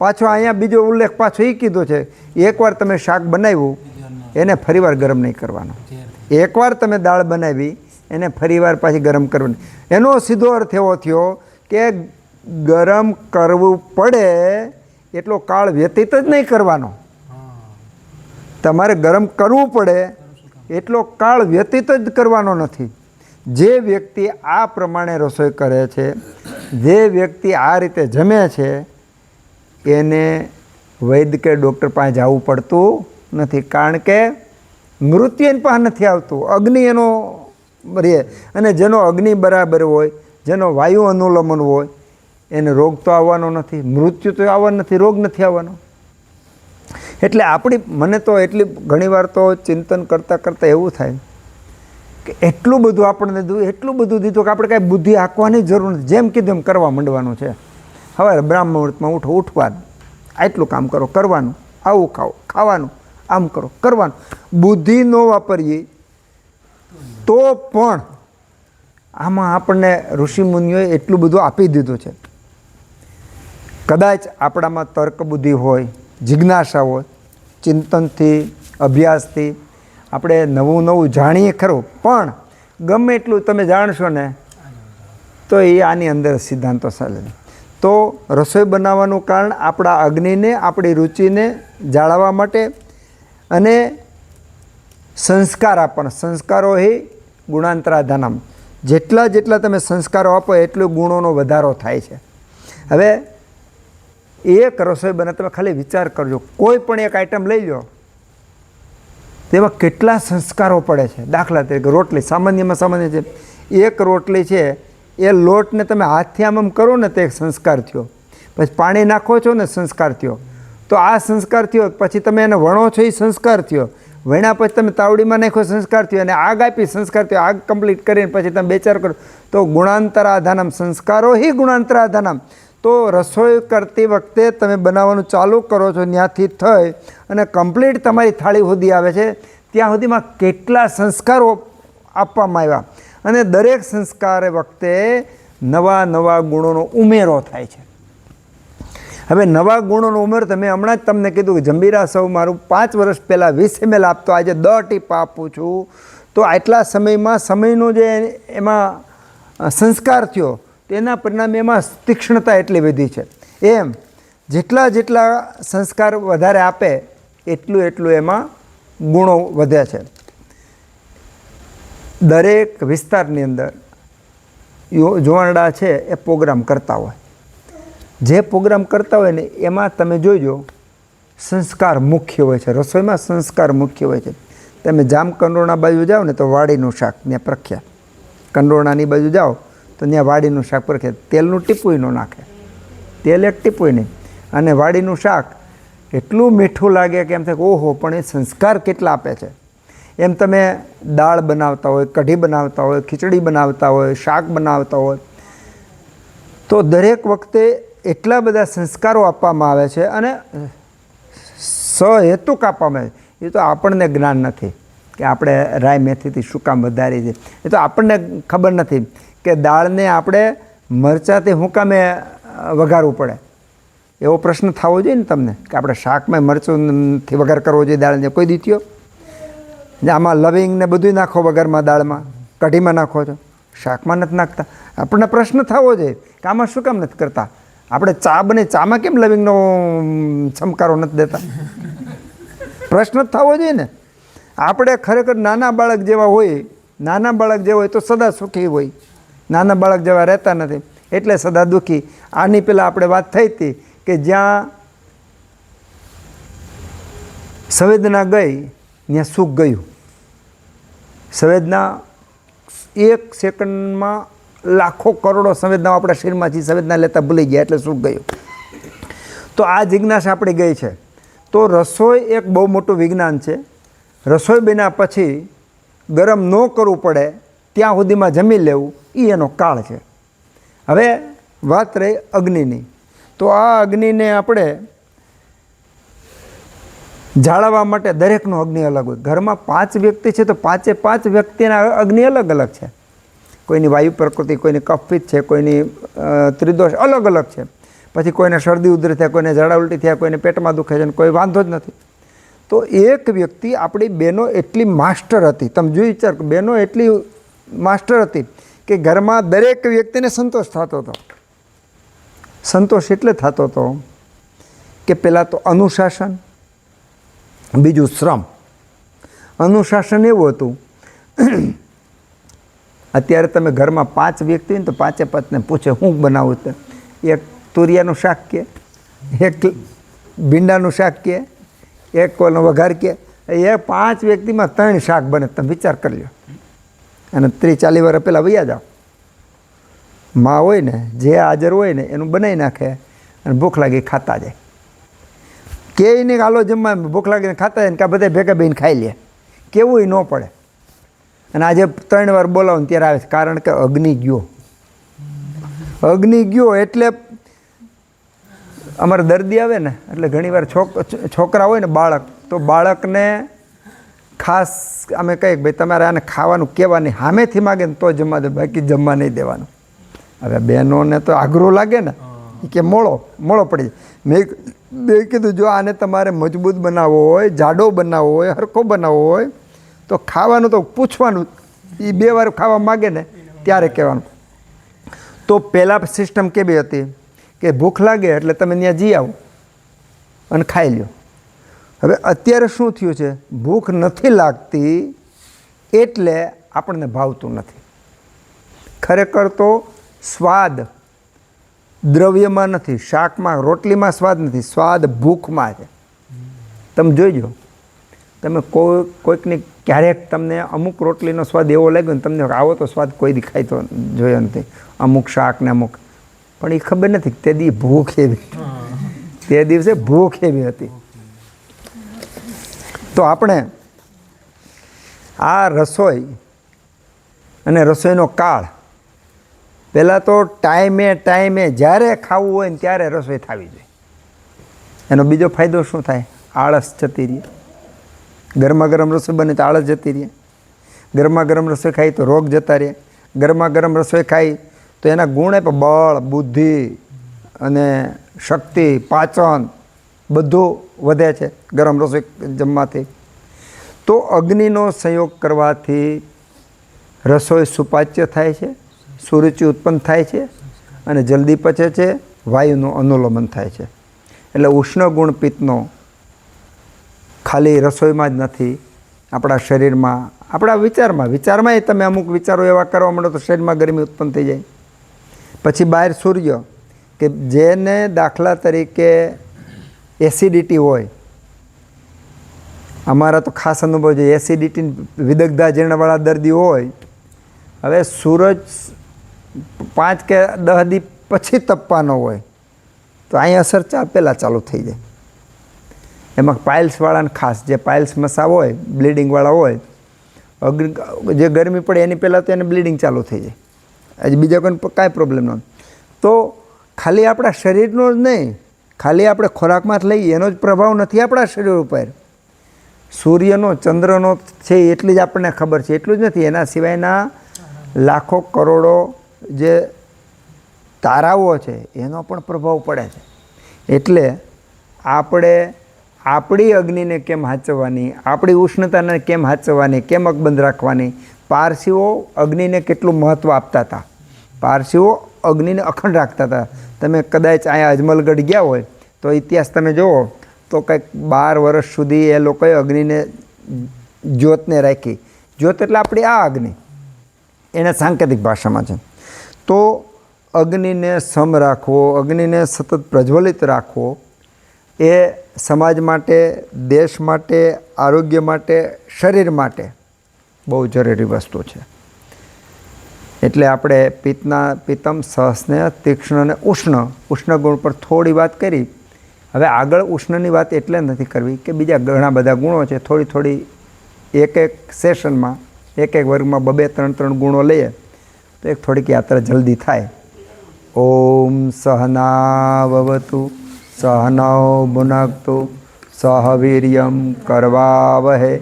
પાછો અહીંયા બીજો ઉલ્લેખ પાછો એ કીધો છે, એકવાર તમે શાક બનાવ્યું એને ફરીવાર ગરમ નહીં કરવાનો. એકવાર તમે દાળ બનાવી એને ફરીવાર પાછી ગરમ કરવાની. એનો સીધો અર્થ એવો થયો કે ગરમ કરવું પડે એટલો કાળ વ્યતીત જ નહીં કરવાનો. તમારે ગરમ કરવું પડે એટલો કાળ વ્યતીત જ કરવાનો નથી. જે વ્યક્તિ આ પ્રમાણે રસોઈ કરે છે, જે વ્યક્તિ આ રીતે જમે છે, એને વૈદ્ય કે ડૉક્ટર પાસે જવું પડતું નથી. કારણ કે મૃત્યુ એની પાસે નથી આવતું, અગ્નિ એનો રહે. અને જેનો અગ્નિ બરાબર હોય, જેનો વાયુ અનુલમન હોય, એને રોગ તો આવવાનો નથી, મૃત્યુ તો આવવાનું નથી, રોગ નથી આવવાનો. એટલે મને તો એટલી ઘણીવાર તો ચિંતન કરતાં એવું થાય કે એટલું બધું આપણને એટલું બધું દીધું કે આપણે કાંઈ બુદ્ધિ હાંકવાની જરૂર નથી. જેમ કીધું એમ કરવા માંડવાનું છે. હવે બ્રાહ્મણ મુહૂર્તમાં ઉઠવાનું, આટલું કામ કરો, કરવાનું, આવું ખાઓ, ખાવાનું, આમ કરો, કરવાનું. બુદ્ધિ ન વાપરીએ તો પણ આમાં આપણને ઋષિમુનિઓએ એટલું બધું આપી દીધું છે. કદાચ આપણામાં તર્ક બુદ્ધિ હોય, જિજ્ઞાસા હોય, ચિંતનથી, અભ્યાસથી આપણે નવું જાણીએ ખરું, પણ ગમે એટલું તમે જાણશો ને તો એ આની અંદર સિદ્ધાંતો ચાલે. તો રસોઈ બનાવવાનું કારણ આપણા અગ્નિને, આપણી રુચિને જાળવવા માટે અને સંસ્કાર આપવાના. સંસ્કારો એ ગુણાંતરાધાનમ. જેટલા તમે સંસ્કારો આપો એટલું ગુણોનો વધારો થાય છે. હવે એક રસોઈ બને, તમે ખાલી વિચાર કરજો, કોઈ પણ એક આઈટમ લઈ લો, તેમાં કેટલા સંસ્કારો પડે છે. દાખલા તરીકે રોટલી, સામાન્ય છે. એક રોટલી છે, એ લોટને તમે હાથથી આમ કરો ને તો એક સંસ્કાર થયો. પછી પાણી નાખો છો ને સંસ્કાર થયો. તો આ સંસ્કાર થયો. પછી તમે એને વણો છો એ સંસ્કાર થયો. વણ્યા પછી તમે તાવડીમાં નાખો સંસ્કાર થયો. અને આગ આપી સંસ્કાર થયો. આગ કમ્પ્લીટ કરીને પછી તમે બેચાર કરો તો ગુણાંતરાધાનમ. સંસ્કારો હિ ગુણાંતરાધાનમ. તો રસોઈ કરતી વખતે તમે બનાવવાનું ચાલુ કરો છો, ત્યાંથી થઈ અને કમ્પ્લીટ તમારી થાળી સુધી આવે છે, ત્યાં સુધીમાં કેટલા સંસ્કારો આપવામાં આવ્યા. અને દરેક સંસ્કાર વખતે નવા ગુણોનો ઉમેરો થાય છે. હવે નવા ગુણોનો ઉમેરો, તમે હમણાં જ તમને કીધું કે જંબીરા સૌ મારું 5 વર્ષ પહેલાં 20 ml આપતો, આજે 10 ટીપ આપું છું. તો આટલા સમયમાં સમયનો જે એમાં સંસ્કાર થયો તેના પરિણામે એમાં તીક્ષ્ણતા એટલી વધી છે. એમ જેટલા સંસ્કાર વધારે આપે એટલું એમાં ગુણો વધે છે. દરેક વિસ્તારની અંદર જોવાનડા છે એ પ્રોગ્રામ કરતા હોય. જે પ્રોગ્રામ કરતા હોય ને એમાં તમે જોઈજો સંસ્કાર મુખ્ય હોય છે. રસોઈમાં સંસ્કાર મુખ્ય હોય છે. તમે જામ કંડોરણા બાજુ જાઓ ને તો વાડીનું શાક ત્યાં પ્રખ્યાત. કંડોરણાની બાજુ જાઓ તો ત્યાં વાડીનું શાક પ્રખ્યાત. તેલનું ટીપું ન નાખે, તેલ એક ટીપું નહીં. અને વાડીનું શાક એટલું મીઠું લાગે કે એમ થાય ઓહો, પણ એ સંસ્કાર કેટલા આપે છે. એમ તમે દાળ બનાવતા હોય, કઢી બનાવતા હોય, ખીચડી બનાવતા હોય, શાક બનાવતા હોય, તો દરેક વખતે એટલા બધા સંસ્કારો આપવામાં આવે છે અને સહેતુક આપવામાં આવે છે. એ તો આપણને જ્ઞાન નથી કે આપણે રાઈ મેથીથી શું કામ વધારી છે. એ તો આપણને ખબર નથી કે દાળને આપણે મરચાંથી શું કામે વઘારવું પડે. એવો પ્રશ્ન થવો જોઈએ ને તમને કે આપણે શાકમાં મરચુંથી વઘાર કરવો જોઈએ દાળને. કોઈ દીધો આમાં લવિંગ ને બધું નાખો વઘારમાં, દાળમાં, કઢીમાં નાખો છો, શાકમાં નથી નાખતા. આપણને પ્રશ્ન થવો જોઈએ કે આમાં શું કામ નથી કરતા. આપણે ચા બને, ચામાં કેમ લવિંગનો છમકારો નથી દેતા? પ્રશ્ન થવો જોઈએ ને. આપણે ખરેખર નાના બાળક જેવા હોય તો સદા સુખી હોય. નાના બાળક જેવા રહેતા નથી એટલે સદા દુઃખી. આની પહેલાં આપણે વાત થઈ હતી કે જ્યાં સંવેદના ગઈ ત્યાં સુખ ગયું. સંવેદના 1 સેકન્ડમાં લાખો કરોડો સંવેદનાઓ આપણા શરીરમાંથી સંવેદના લેતા ભૂલી ગયા એટલે સુખ ગયું. તો આ જિજ્ઞાસા આપણી ગઈ છે. તો રસોઈ એક બહુ મોટું વિજ્ઞાન છે. રસોઈ બન્યા પછી ગરમ ન કરવું પડે ત્યાં સુધીમાં જમી લેવું એ એનો કાળ છે. હવે વાત રહી અગ્નિની. તો આ અગ્નિને આપણે જાળવવા માટે દરેકનો અગ્નિ અલગ હોય. ઘરમાં 5 વ્યક્તિ છે તો 5 વ્યક્તિના અગ્નિ અલગ અલગ છે. કોઈની વાયુ પ્રકૃતિ, કોઈની કફપિત્ત છે, કોઈની ત્રિદોષ અલગ છે. પછી કોઈને શરદી ઉધર થયા, કોઈને ઝાડા ઉલટી થયા, કોઈને પેટમાં દુખે છે અને કોઈ વાંધો જ નથી. તો એક વ્યક્તિ, આપણી બહેનો એટલી માસ્ટર હતી, તમે જોઈ વિચાર, બહેનો એટલી માસ્ટર હતી કે ઘરમાં દરેક વ્યક્તિને સંતોષ થતો હતો. સંતોષ એટલે થતો હતો કે પહેલાં તો અનુશાસન, બીજું શ્રમ. અનુશાસન એવું હતું, અત્યારે તમે ઘરમાં 5 વ્યક્તિ હોય ને તો 5 પૂછે શું બનાવું તો એક તુરિયાનું શાક કે, એક ભીંડાનું શાક કે, એક કોલનો વઘાર કે. એ 5 વ્યક્તિમાં 3 શાક બને. તમે વિચાર કરી લો. અને 30-40 વર્ષ પહેલાં વૈયા જાઓ. માં હોય ને, જે હાજર હોય ને એનું બનાવી નાખે અને ભૂખ લાગી ખાતા જાય. કે નહીં હાલો જમવા, ભૂખ લાગીને ખાતા જાય ને કાં બધા ભેગા બેહીને ખાઈ લે. કેવું ન પડે. અને આજે 3 વાર બોલાવો ને ત્યારે આવે છે, કારણ કે અગ્નિ ગયો. અગ્નિ ગયો એટલે અમારે દર્દી આવે ને એટલે ઘણીવાર છોકરા હોય ને બાળક, તો બાળકને ખાસ અમે કહીએ ભાઈ તમારે આને ખાવાનું કહેવાની, સામેથી માગે ને તો જમવા દે, બાકી જમવા નહીં દેવાનું. હવે બહેનોને તો આગ્રહ લાગે ને કે મોળો પડી જાય. મેં કીધું જો આને તમારે મજબૂત બનાવવો હોય, જાડો બનાવવો હોય, હરખો બનાવવો હોય તો ખાવાનું તો પૂછવાનું. એ 2 વાર ખાવા માગે ને ત્યારે કહેવાનું. તો પહેલાં સિસ્ટમ કેવી હતી કે ભૂખ લાગે એટલે તમે ત્યાં જઈ આવો અને ખાઈ લો. હવે અત્યારે શું થયું છે, ભૂખ નથી લાગતી એટલે આપણને ભાવતું નથી. ખરેખર તો સ્વાદ દ્રવ્યમાં નથી, શાકમાં રોટલીમાં સ્વાદ નથી, સ્વાદ ભૂખમાં છે. તમે જોઈજો, તમે કોઈકની ક્યારેક તમને અમુક રોટલીનો સ્વાદ એવો લાગ્યો ને તમને આવો તો સ્વાદ કોઈ દી ખાઈ તો જોયો નથી, અમુક શાક ને અમુક, પણ એ ખબર નથી તે દી ભૂખ એવી, તે દિવસે ભૂખ એવી હતી. તો આપણે આ રસોઈ અને રસોઈનો કાળ, પહેલાં તો ટાઈમે જ્યારે ખાવું હોય ને ત્યારે રસોઈ થવી જોઈએ. એનો બીજો ફાયદો શું થાય? આળસ જતી રહે. ગરમા ગરમ રસોઈ બને તો આળસ જતી રહે. ગરમા ગરમ રસોઈ ખાઈ તો રોગ જતા રહે. ગરમા ગરમ રસોઈ ખાઈ તો એના ગુણ પણ બળ, બુદ્ધિ અને શક્તિ, પાચન બધું વધે છે ગરમ રસોઈ જમવાથી. તો અગ્નિનો સંયોગ કરવાથી રસોઈ સુપાચ્ય થાય છે, સુરુચિ ઉત્પન્ન થાય છે અને જલ્દી પચે છે, વાયુનું અનુલોમન થાય છે. એટલે ઉષ્ણ ગુણ પિત્તનો ખાલી રસોઈમાં જ નથી, આપણા શરીરમાં, આપણા વિચારમાં તમે અમુક વિચારો એવા કરવા માંડો તો શરીરમાં ગરમી ઉત્પન્ન થઈ જાય. પછી બહાર સૂર્ય, કે જેને દાખલા તરીકે એસિડિટી હોય, અમારા તો ખાસ અનુભવ છે, એસિડિટી વિદગ્ધા જીર્ણવાળા દર્દી હોય, હવે સૂરજ 5 કે 10 દી પછી તપવાનો હોય તો અહીં અસર પહેલાં ચાલુ થઈ જાય. એમાં પાઇલ્સવાળાને ખાસ, જે પાઇલ્સ મસાવ હોય, બ્લીડિંગવાળા હોય, જે ગરમી પડે એની પહેલાં તો એને બ્લીડિંગ ચાલુ થઈ જાય. હજી બીજા કોઈને કાંઈ પ્રોબ્લેમ ન. તો ખાલી આપણા શરીરનો જ નહીં, ખાલી આપણે ખોરાકમાં જ લઈએ એનો જ પ્રભાવ નથી આપણા શરીર ઉપર. સૂર્યનો, ચંદ્રનો છે એટલી જ આપણને ખબર છે, એટલું જ નથી, એના સિવાયના લાખો કરોડો જે તારાઓ છે એનો પણ પ્રભાવ પડે છે. એટલે આપણે આપણી અગ્નિને કેમ હાચવવાની, આપણી ઉષ્ણતાને કેમ હાચવવાની, કેમ અકબંધ રાખવાની. પારસીઓ અગ્નિને કેટલું મહત્ત્વ આપતા હતા, પારસીઓ અગ્નિને અખંડ રાખતા હતા. તમે કદાચ અહીંયા અજમલગઢ ગયા હોય તો ઇતિહાસ તમે જુઓ તો કંઈક 12 વર્ષ સુધી એ લોકોએ અગ્નિને, જ્યોતને રાખી. જ્યોત એટલે આપણી આ અગ્નિ, એને સાંકેતિક ભાષામાં છે. તો અગ્નિને સમ રાખવો, અગ્નિને સતત પ્રજ્વલિત રાખવો એ સમાજ માટે, દેશ માટે, આરોગ્ય માટે, શરીર માટે બહુ જરૂરી વસ્તુ છે. એટલે આપણે પિત્તમ, સહસ્નેહ, તીક્ષ્ણ અને ઉષ્ણ ગુણ પર થોડી વાત કરી. હવે આગળ ઉષ્ણની વાત એટલે નથી કરવી કે બીજા ઘણા બધા ગુણો છે, થોડી એક સેશનમાં, એક વર્ગમાં 2-3 ગુણો લઈએ તો એક થોડીક યાત્રા જલ્દી થાય. ઓમ સહનાવવતુ સહનૌ ભુનક્તુ સહ વીર્યમ કરવાવહે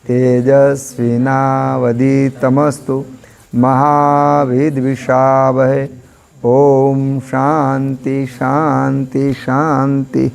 તેજસ્વિનાવધીતમસ્તુ મહાવિદ્વિષાવહે. ઓમ શાંતિ શાંતિ શાંતિ.